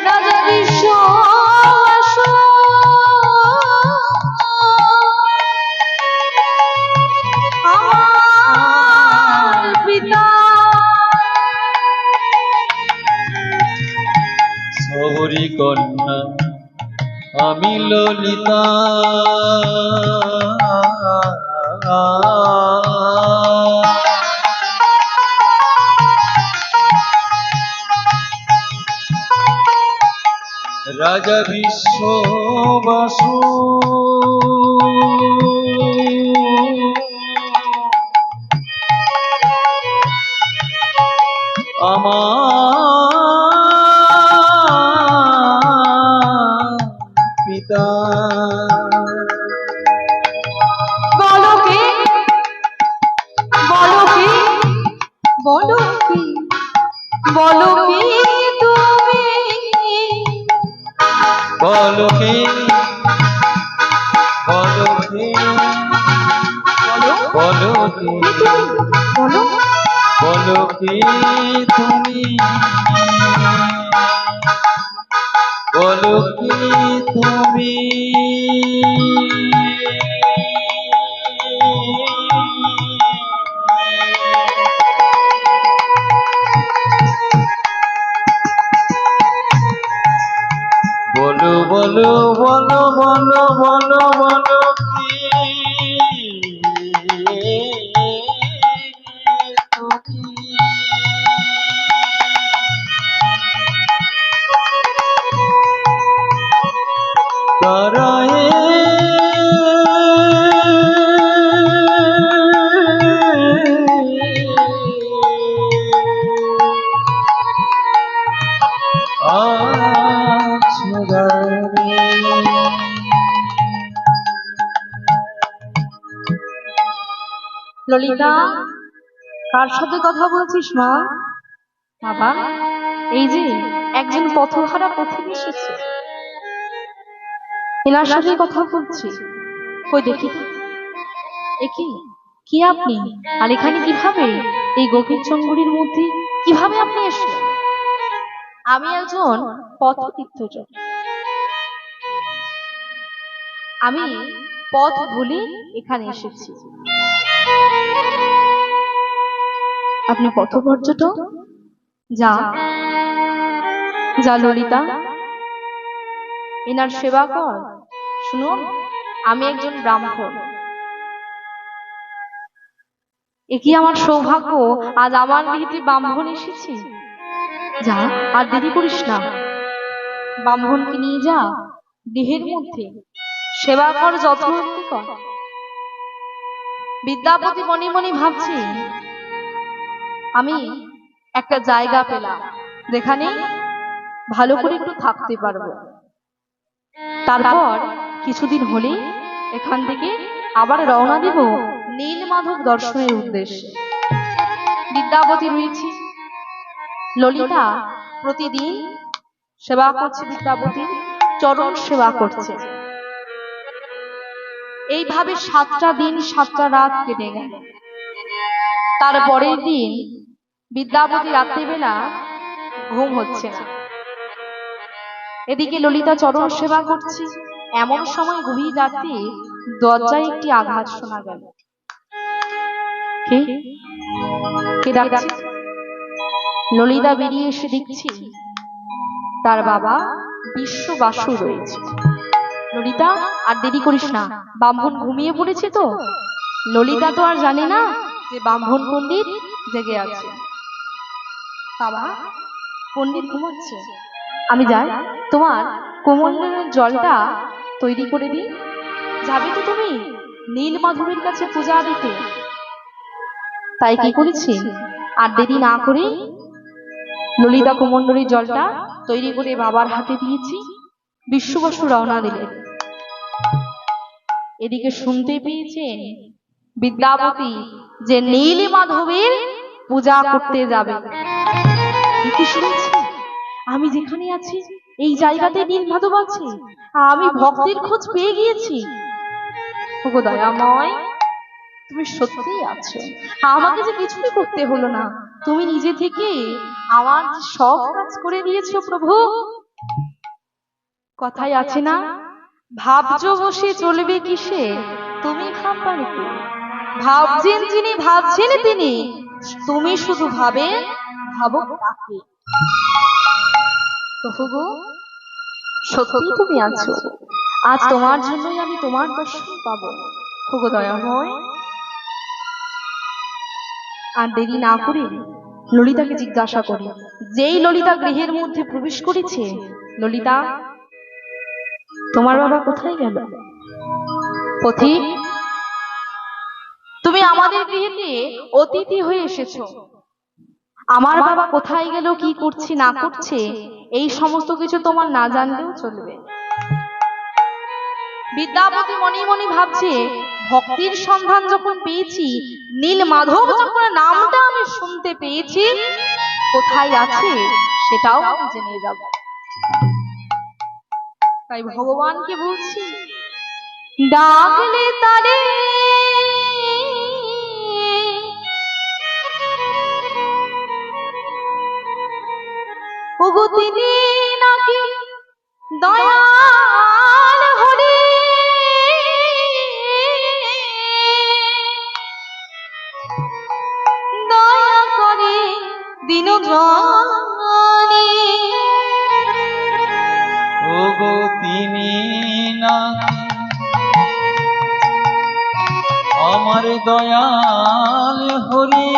রাজা বিশ্বাস আমার পিতা সবরী কন্যা আমি ললিতা রাজা বিশ্ববাসু আমার পিতা বলো কি বলো কি বলো কি বলো কি তুমি বলো কে বলো কে বলো বলো কে বলো বলো কে তুমি বলো কে তুমি বলো বলো বলো বলো বলো বলো কি তুমি দাঁড়ায়ে আছো দাঁড়িয়ে ললিতা কার সাথে কথা বলছিস মা বাবা এই যে একজন পথহারা পথিক এসেছে এনার সাথে কথা বলছি কই দেখি এ কি কি আপনি? আর এখানে কিভাবে? এই গভীর জঙ্গলের মধ্যে কিভাবে আপনি এসেছেন? আমি একজন পথতীর্থজন। আমি পথ ভুলে এখানে এসেছি। আপনি পথপর্যটক? যা যা ললিতা, এনার সেবা কর। শুনুন, আমি একজন ব্রাহ্মণ। এ কি আমার সৌভাগ্য, আজ আমার গৃহে ব্রাহ্মণ এসেছি। যা, আর দেরি করিস না, ব্রাহ্মণকে নিয়ে যা গৃহের মধ্যে, সেবা কর, যত্ন কর। বিদ্যাপতি মনে মনে ভাবছি, আমি একটা জায়গা পেলাম যেখানে ভালো করে একটু থাকতে পারবো। তারপর কিছুদিন হলে এখান থেকে আবার রওনা দেব নীলমাধব দর্শনের উদ্দেশ্যে। বিদ্যাপতি রয়েছে, ললিতা প্রতিদিন সেবা করছে, বিদ্যাপতির চরণ সেবা করছে। এইভাবে 7টা দিন 7টা রাত কেটে গেল। তারপরের দিন বিদ্যাপতি রাত্রিবেলা ঘুম হচ্ছে না। এদিকে ললিতা চরণ সেবা করছে। এমন সময় গভীর রাতে দরজায় একটি আঘাত শোনা গেল। কে কে ডাকছে? ললিতা বেরিয়ে এসে দেখছি তার বাবা বিশ্ববাসু রয়েছে। ললিতা, আর দেরি করিস না, ব্রাহ্মণ ঘুমিয়ে পড়েছে তো। ললিতা তো আর জানে না যে ব্রাহ্মণ পণ্ডিত জেগে আছে। বাবা, পণ্ডিত ঘুমাচ্ছে, আমি যাই তোমার কোমলের জলটা তৈরি করে দিই। যাবে তো তুমি নীলমাধবের কাছে পূজা দিতে। তাই কি করেছি, আর দেরি না করে ললিতা কোমণ্ডলীর জলটা তৈরি করে বাবার হাতে দিয়েছি। বিশ্ববাসু রওনা দিলেন। এদিকে শুনতে পেয়েছেন বিদ্যাপতি যে নীলমাধবের পূজা করতে যাবে। কি শুনেছি, আমি যেখানে আছি এই জায়গাতে নীলমাধব আছে, আমি ভক্তের খোঁজ পেয়ে গিয়েছি। ওগো দয়াময়, তুমি সত্যিই আছো, আমাকে যে কিছুই করতে হলো না, তুমি নিজে থেকে আমার সব কাজ করে দিয়েছো প্রভু। কথাই আছে না, ভাবজ বসে চলবে কিসে, তুমি ভাববার কি? ভাবছেন যিনি ভাবছেন তিনি, তুমি শুধু ভাবে ভাবো তাকে। প্রভু গো, সত্যি তুমি আছো, আজ তোমার জন্যই আমি তোমার দর্শন পাবো। ওগো দয়াময়। আর দেরি না করে ললিতাকে জিজ্ঞাসা করি। যেই ললিতা গৃহের মধ্যে প্রবেশ করেছে, ললিতা, তোমার বাবা কোথায় গেল? পথিক, তুমি আমাদের গৃহেতে অতিথি হয়ে এসেছো। আমার বাবা কোথায় গেল, কি করছে না করছে, এই সমস্ত কিছু তোমার না জানলেও চলবে। বিদ্যাপতি মনে মনে ভাবছে, ভক্তির সন্ধান যখন পেয়েছি, নীলমাধব যখন নামটা আমি শুনতে পেয়েছি, কোথায় আছে সেটাও আমি জেনে যাব। তাই ভগবানকে বলছি, ডাকলে তারে ওগো তিনি নাকি দয়াল হরি, দয়া করে দিন জানি। ওগো তিনি না আমার দয়াল হরি,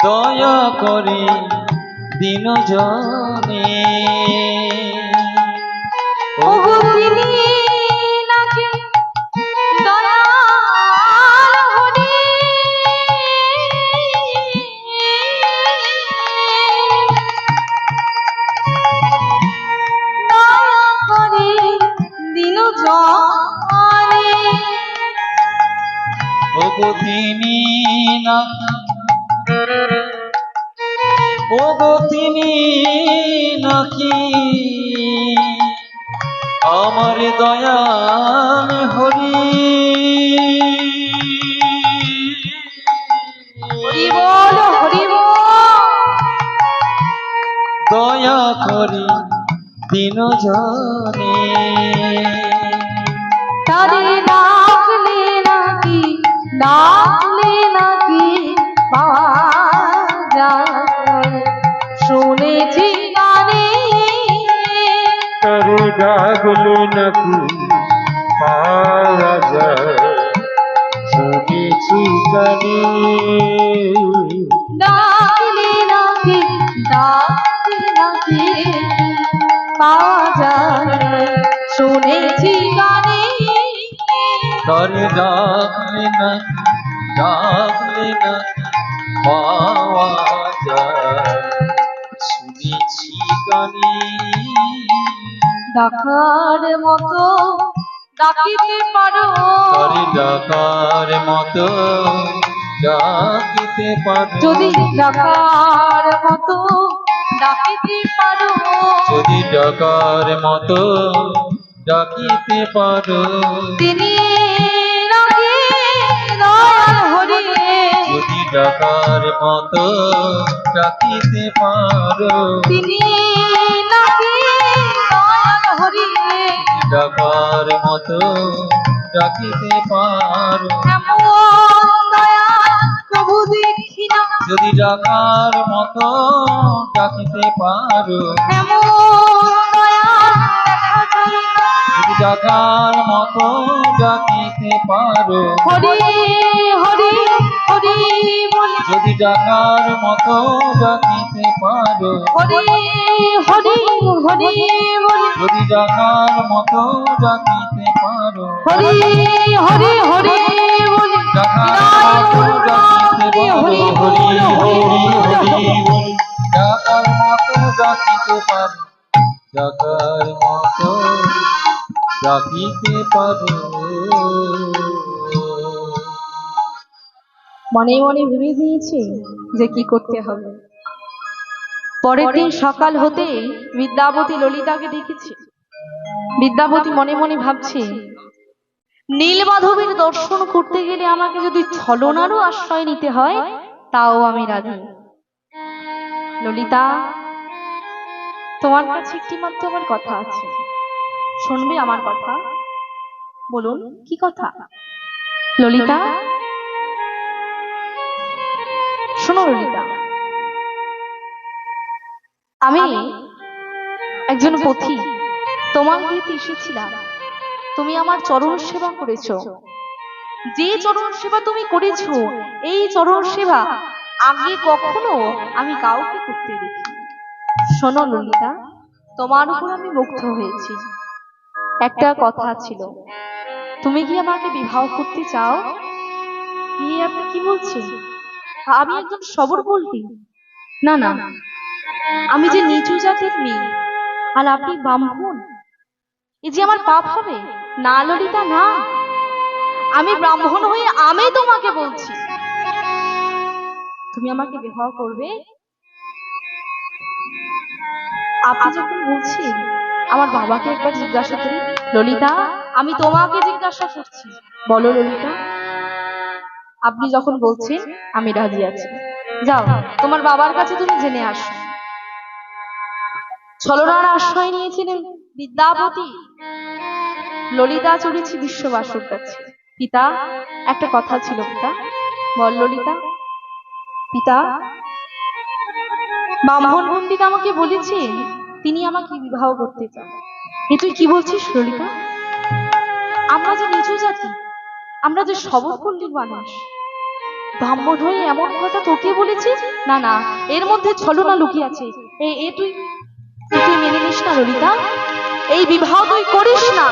দয়া করে দিন জনে। ওগো তিনি নাকি দয়াল হরি, দয়া করে দিন জানি। ওগো তিনি না, ওগো তিনি না আমার দয়াল হরি হরি বল হরি বল। দয়া করি দিন জনে তারে ডাকলে নাকি পাওয়া যায়, শুনেছি গানে তারে ডাকলে নাকি পাওয়া যায় শুনেছি গানে ডাকলে নাকি পাওয়া যায়, শুনেছি গানে তারে ডাকলে নাকি পাওয়া যায় শুনেছি গানে ডাকার মতো ডাকিতে পারো, তারে ডাকার মতো ডাকিতে পারো যদি ডাকার মতো ডাকিতে পারো, যদি ডাকার মতো ডাকিতে পারো তিনি নাকি দয়াল হরি, যদি ডাকার মতো ডাকিতে পারো তিনি নাকি দয়াল হরি, ডাকার মতো ডাকিতে পারো এমন দয়া প্রভু দেখি না, যদি ডাকার মতো ডাকিতে পারো এমন দয়া দেখা যায় না। যদি ডাকার মতো ডাকিতে পারো হরি হরি হরি বলে, যদি ডাকার মতো ডাকিতে পারো হরি হরি হরি বলে, যদি ডাকার মতো ডাকিতে পারো হরি হরি হরি বলে, ডাকার মতো ডাকিতে পারো হরি হরি হরি বলে ডাকার মতো ডাকিতে পারো ডাকার মতো ডাকিতে পারো মনে মনে ভেবে দিয়েছে যে কি করতে হবে। পরের দিন সকাল হতেই বিদ্যাপতি ললিতাকে ডেকেছে। বিদ্যাপতি মনে মনে ভাবছে, নীলমাধবের দর্শন করতে গেলে আমাকে যদি ছলনারও আশ্রয় নিতে হয় তাও আমি রাজি। ললিতা, তোমার কাছে একটি মাত্র আমার কথা আছে, শুনবে আমার কথা? বলুন কি কথা? ললিতা শোনো ললিতা, আমি একজন পথিক, তোমার গৃহে এসেছিলাম। তুমি আমার চরণ সেবা করেছো। যে চরণ সেবা তুমি করেছো, এই চরণ সেবা আগে কখনো আমি কাউকে করতে দেখি। শোনো ললিতা, তোমার উপর আমি মুগ্ধ হয়েছি। একটা কথা ছিল, তুমি কি আমাকে বিবাহ করতে চাও? আপনি কি বলছেন? আমি একজন সবর বলতি? না না, আমি যে নিচু জাতির মেয়ে, আর আপনি ব্রাহ্মণ, এ যে আমার পাপ হবে না ললিতা, না। আমি ব্রাহ্মণ হয়ে আমি তোমাকে বলছি, তুমি আমাকে বিবাহ করবে? আপনি যখন বলছেন, আমার বাবাকে একবার জিজ্ঞাসা করি। ললিতা, আমি তোমাকে জিজ্ঞাসা করছি, বলো ললিতা। আপনি যখন বলছেন আমি রাজি আছি, যাও তোমার বাবার কাছে তুমি জেনে আসো। ছলনার আশ্রয় নিয়েছিলেন বিদ্যাপতি, ললিতা চলেছি বিশ্ববাসুর কাছে। পিতা, একটা কথা ছিল পিতা। বল ললিতা। পিতা, ব্রাহ্মণ পণ্ডিত আমাকে বলেছে তিনি আমাকে বিবাহ করতে চান। এ তুই কি বলছিস ললিতা? আমরা যে নিচু জাতি, আমরা যে সবর পল্লীর মানুষ, ব্রাহ্মণ হয়ে এমন কথা তোকে বলেছি? না না, এর মধ্যে ছলনা লুকিয়ে আছে। এ তুই তুই মেনে নিস না ললিতা, এই বিবাহ তুই করিস না।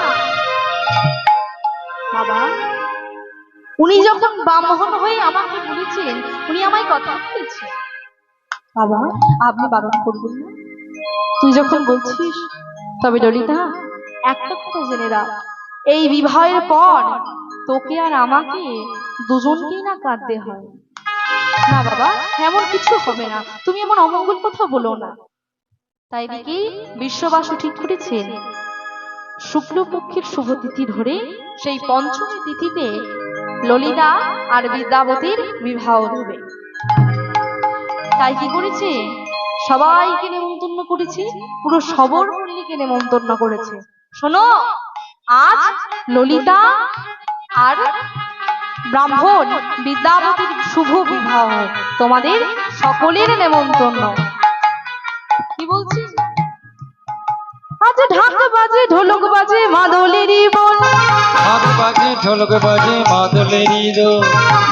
বাবা, উনি যখন ব্রাহ্মণ হয়ে আমাকে বলেছেন, উনি আমায় কথা বলেছেন। বাবা, আপনি বারণ করবেন না। তুই যখন বলছিস, তবে ললিতা একটা কথা জেনে রাখ, এই বিবাহের পর তোকে আর আমাকে দুজনকেই না কাঁদতে হয়। না বাবা, এমন কিছু হবে না, তুমি এমন অমঙ্গল কথা বলো না। তাই দেখি বিশ্ববাসু ঠিক করেছেন, শুক্লপক্ষের শুভ তিথি ধরে সেই পঞ্চমী তিথিতে ললিতা আর বিদ্যাবতীর বিবাহ দেবে। তাই কি করেছে, সবাইকে নেমন্তন্ন করেছে, পুরো সবর পল্লীকে নেমন্তন্ন করেছে। শোনো, আজ ললিতা আর ব্রাহ্মণ বিদ্যাবতীর শুভ বিবাহ, তোমাদের সকলের নেমন্তন্ন। কি বলছি, আজ ঢাক বাজে ঢোলক বাজে মাদলেরই বন, ঢাক বাজে ঢোলক বাজে মাদলেরই দোল,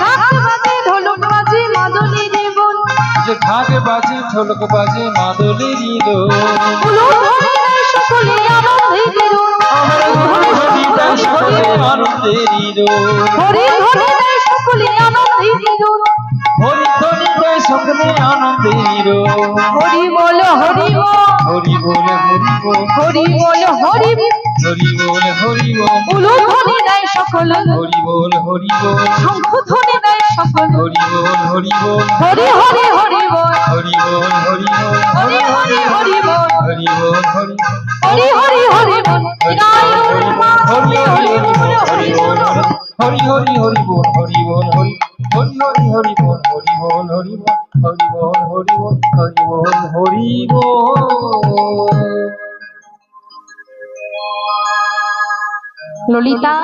ঢাক বাজে ঢোলক বাজে মাদলেরই বন, যে ঢাক বাজে ঢোলক বাজে মাদলেরই দোল। উলু ধরে নেয় সকলে আনন্দের রোল, হরি দেয় সকলে আনন্দেরই দোল, হরি ধরে নেয় সকলে আনন্দের রোল, হরি ধ্বনি দেয় সকলে আনন্দেরই দোল। হরি বল হরি বল, হরি বল হরি বল, হরি বল হরি বল, হরি বল হরি বল, উলু ধ্বনি দেয় সকল, হরি বল হরি বল, শঙ্খ ধ্বনি দেয় সকল, হরি বল হরি বল, হরি হরি হরি বল, হরি বল হরি বল, হরি হরি হরি বল, হরি বল হরি বল, হরি হরি হরি বল, বিদায়ুর মা হরি হরি হরি বল হরি বল, হরি হরি হরি বল, হরি বল হরি, হরি হরি হরি বল, হরি বল হরি বল, হরি বল হরি বল, হরি বল হরি বল। ললিতা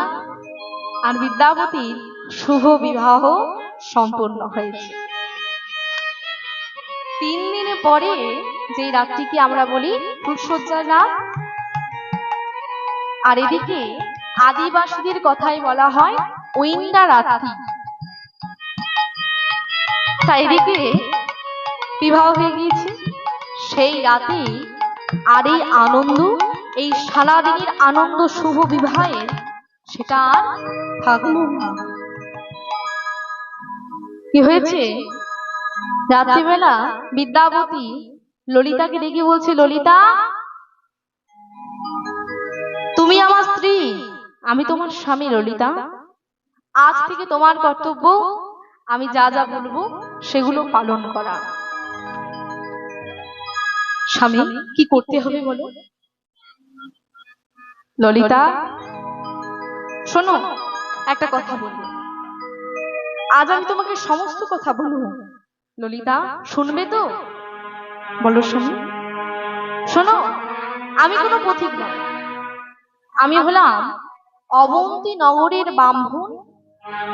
আর বিদ্যাবতীর শুভ বিবাহ সম্পন্ন হয়েছে। 3 দিন পরে, যে রাত্রিকে আমরা বলি ফুলশয্যার রাত, আর এদিকে আদিবাসীদের কথাই বলা হয় ঐন্দ্রা রাত্রি। তাই এদিকে বিবাহ হয়ে গিয়েছে। সেই রাতে আর এই আনন্দ, এই সারাদিনের আনন্দ শুভ বিবাহের, সেটা আর থাকলো না। কি হয়েছে, রাত্রিবেলা বিদ্যাবতী ললিতাকে ডেকে বলছে, ললিতা তুমি আমার স্ত্রী, আমি তোমার স্বামী। ললিতা, আজ থেকে তোমার কর্তব্য আমি যা যা বলবো সেগুলো পালন করা। স্বামী, কি করতে হবে বলো। ললিতা, শোনো, একটা কথা বলবো, আজ আমি তোমাকে সমস্ত কথা বলবো। ললিতা, শুনবে তো? বলো স্বামী। শোনো, আমি কোনো পথিক নয়, আমি হলাম অবন্তী নগরের ব্রাহ্মণ,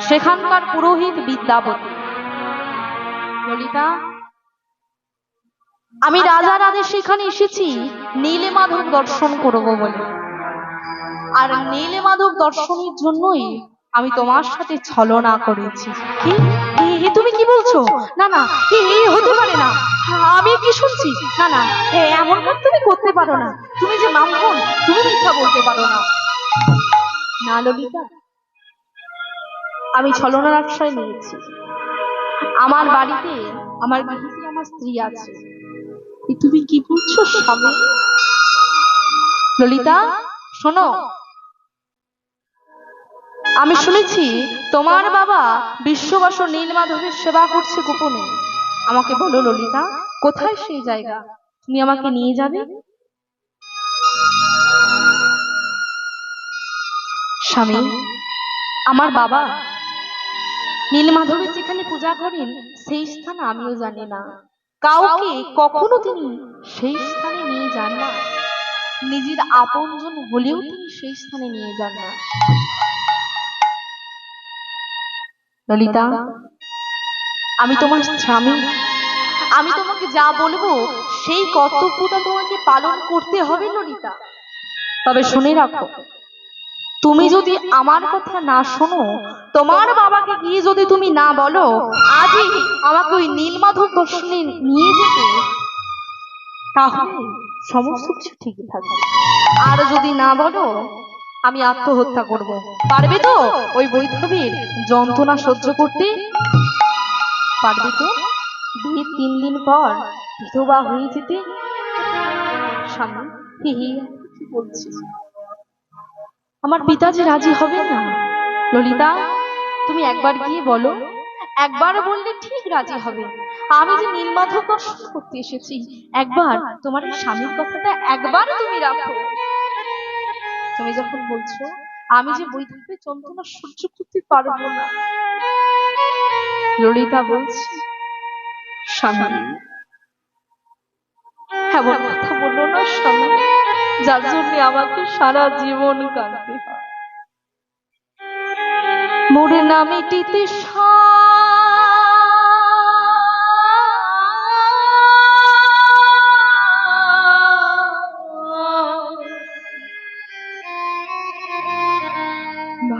সেখানকার পুরোহিত বিদ্যাবতী। ললিতা, আমি রাজার আদেশে এখানে এসেছি নীলমাধব দর্শন করব বলে, আর নীলমাধব দর্শনের জন্যই আমি তোমার সাথে ছলনা করেছি। কি তুমি কি বলছো? না না, এই হতে পারে না, আমি কি শুনছি? না না, এমন কাজ তুমি করতে পারো না, তুমি যে ব্রাহ্মণ, তুমি মিথ্যা বলতে পারো না। না ললিতা, আমি ছলনার আশ্রয় নিয়েছি। আমার বাড়িতে আমার গৃহিণী, আমার স্ত্রী আছে। তুমি কি বলছো স্বামী? ললিতা, শোনো, আমি শুনেছি তোমার বাবা বিশ্ববাসর নীলমাধবের সেবা করছে গোপনে। আমাকে বলো ললিতা, কোথায় সেই জায়গা, তুমি আমাকে নিয়ে যাবে? স্বামী, আমার বাবা নীলমাধবের যেখানে পূজা করেন সেই স্থান আমিও জানি না, কাউকে কখনো তিনি সেই স্থানে নিয়ে যান না, নিজের আপনজন হলেও তিনি সেই স্থানে নিয়ে যান না। ললিতা, আমি তোমার স্বামী, আমি তোমাকে যা বলবো সেই কর্তব্যটা তোমাকে পালন করতে হবে ললিতা। তবে শুনে রাখো, তুমি যদি আমার কথা না শোনো, তোমার বাবাকে গিয়ে যদি তুমি না বলো আজই আমাকে ওই নীলমাধব দর্শনে নিয়ে যেতে, তাহলে সমস্ত কিছু ঠিক থাকবে। আর যদি না বলো, আমি আত্মহত্যা করব। পারবে তো ওই বৈধবীর যন্ত্রণা সহ্য করতে? পারবে তো 2-3 দিন পর বিধবা হয়ে যেতে? স্বামী, কি বলছিস? আমার পিতাজি রাজি হবে না। ললিতা, তুমি একবার গিয়ে বলো, একবার বললে ঠিক রাজি হবে। আমি যে নীলমাধব দর্শন করতে এসেছি, একবার তোমার স্বামীর কথাটা একবার তুমি রাখো। তুমি যখন বলছো আমি যে বৈধব্যের যন্ত্রণা সহ্য করতে পারবো না, ললিতা বলছি স্বামী এমন কথা বললো না স্বামী, যার জন্য আমাকে সারা জীবন কাঁদতে হয়। মোর নামিটিতে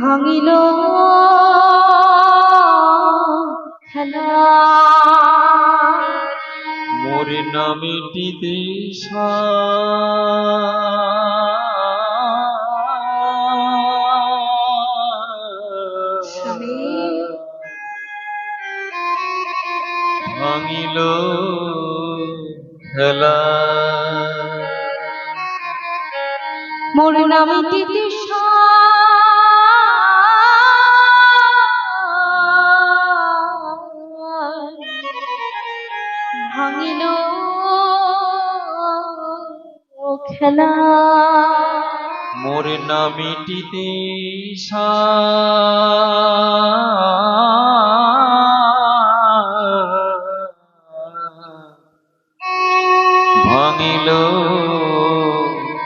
ভাঙিল খেলা, মোর নামিটিতে স্বামী ভাঙিল খেলা, মোর নামিটিতে ভাঙিল খেলা, মোর নামিটিতে ভাঙিল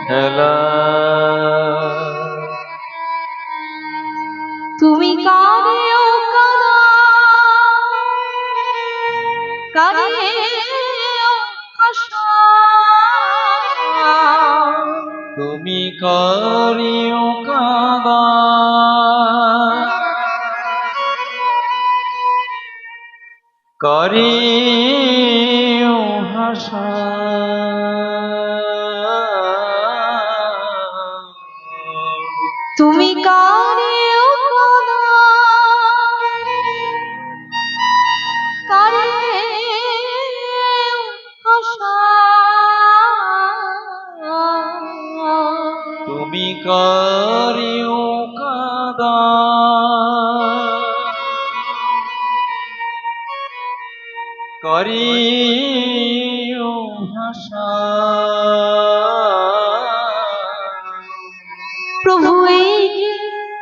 খেলা, তুমি কারে ও কাদা কারে ও আশা, তুমি করিও কাদা করিও হাসা, তুমি কারে ও কাদা কারে ও আশা, তুমি করিও কাদা করিও হাসা, প্রভু এই কি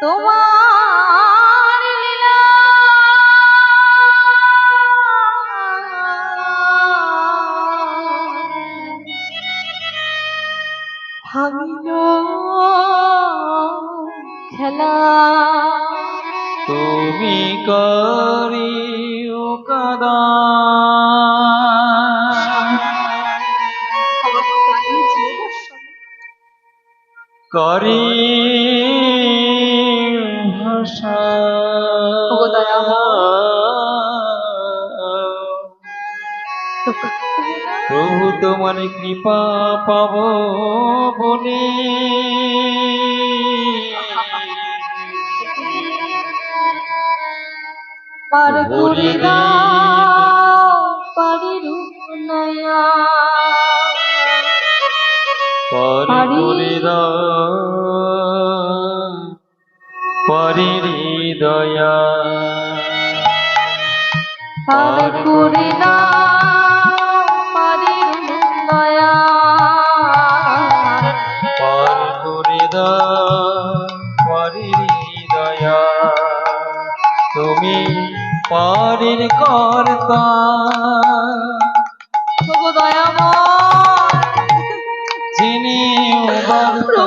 তোমার লীলা, ভাঙিল খেলা, তুমি করিও কাদা করিও হাসা, ওগো প্রভু তোমার কৃপা পাব বলে পার করে হরি দাও পারির নয়া, পারি করে দাও পারির দয়া, পার করে দাও পারির নয়া, পার করে দাও পারির দয়া, তুমি পারির কর্তা ওগো দয়াময় যিনি বার্তা,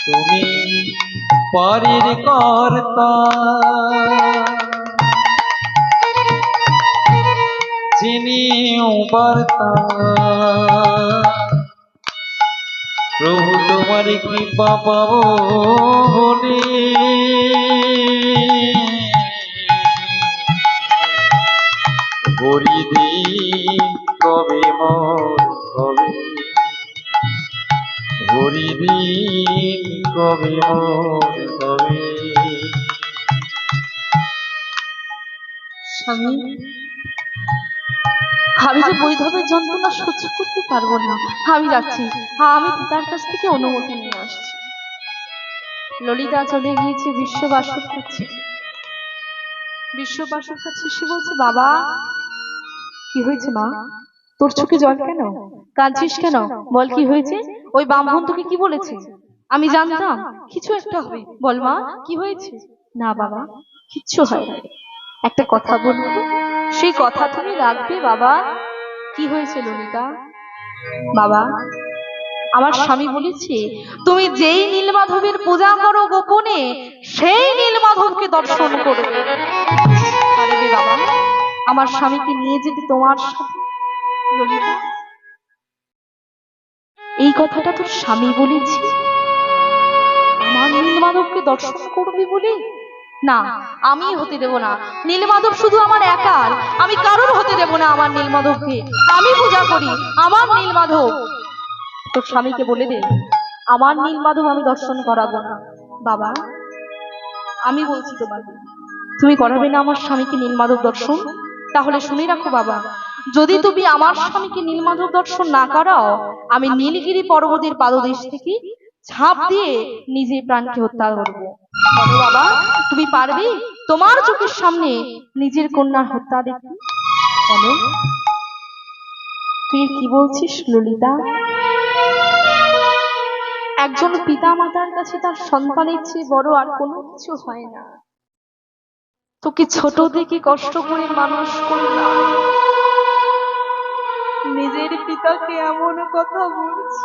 তুমি পারির কর্তা যিনি বার্তা, প্রভু তোমার কৃপা পাব বলে হরিদিন কবে মোর হবে, হরিদিন কবে মোর হবে। স্বামী আমি যে বৈধবের যন্ত্রণা সহ্য করতে পারবো না, আমি যাচ্ছি, আমি পিতার কাছ থেকে অনুমতি নিয়ে আসছি। ললিতা চলে গিয়েছে বিশ্ববাসুর কাছে, বিশ্ববাসুর কাছে এসে বলছে বাবা কি হয়েছে মা, তোর চোখে জল কেন? কাঁদছিস কেন? বল কি হয়েছে? ওই ব্রাহ্মণ তোকে কি বলেছে? আমি জানতাম কিছু একটা হবে। বল মা, কি হয়েছে? না বাবা, কিচ্ছু হয়নি। একটা কথা বলবো, সেই কথা তুমি রাখবে বাবা। কি হয়েছে ললিতা? বাবা, আমার স্বামী বলেছে তুমি যেই নীলমাধবের পূজা করো গোপনে, সেই নীলমাধবকে দর্শন করবে। পারবে বাবা আমার স্বামীকে নিয়ে যেতে তোমার সাথে? ললিতা, এই কথাটা তোর স্বামী বলেছে আমার নীলমাধবকে দর্শন করবে বলে? না, আমি হতে দেব না। নীলমাধব শুধু আমার একার, আমি কারোর হতে দেব না আমার নীলমাধবকে। আমি পূজা করি আমার নীলমাধব। তোর স্বামীকে বলে দে আমার নীলমাধব আমি দর্শন করাবো না। বাবা, আমি বলছি তোমাকে, তুমি করাবে না আমার স্বামীকে নীলমাধব দর্শন? তাহলে শুনে রাখো বাবা, যদি তুমি আমার স্বামীকে নীলমাধব দর্শন না করাও, আমি নীলগিরি পর্বতের পাদদেশ থেকে ঝাঁপ দিয়ে নিজের প্রাণকে হত্যা করবো। বলো বাবা, তুমি পারবে তোমার চোখের সামনে নিজের কন্যার হত্যা দেখতে? বলো, তুই কি বলছিস ললিতা? একজন পিতা মাতার কাছে তার সন্তানের চেয়ে বড় আর কোনো কিছু হয় না। তোকে ছোট থেকে কষ্ট করে মানুষ করলাম, নিজের পিতাকে এমন কথা বলছিস?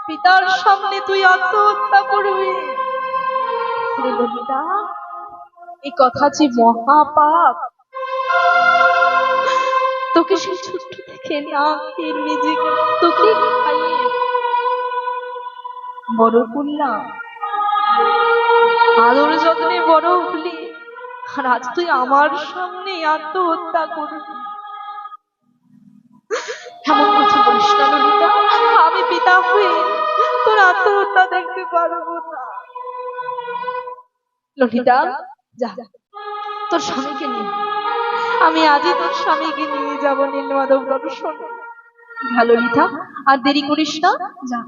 পিতার সামনে তুই আত্মহত্যা করবি? ললিতা, এই কথা যে মহাপাপ। তোকে সেই ছোট্ট থেকে না খেয়ে নিজেকে তোকে খাইয়ে বড় করলাম, আদর যত্নে বড় হলি, আর আজ তুই আমার সামনে আত্মহত্যা করবি? এমন কথা বলিস না ললিতা, আমি পিতা হয়ে তোর আত্মহত্যা দেখতে পারবো না। ললিতা, যা তোর স্বামীকে নিয়ে, আমি আজই তোর স্বামীকে নিয়ে যাব নীলমাধব দর্শন। যা ললিতা, আর দেরি করিস না, যা।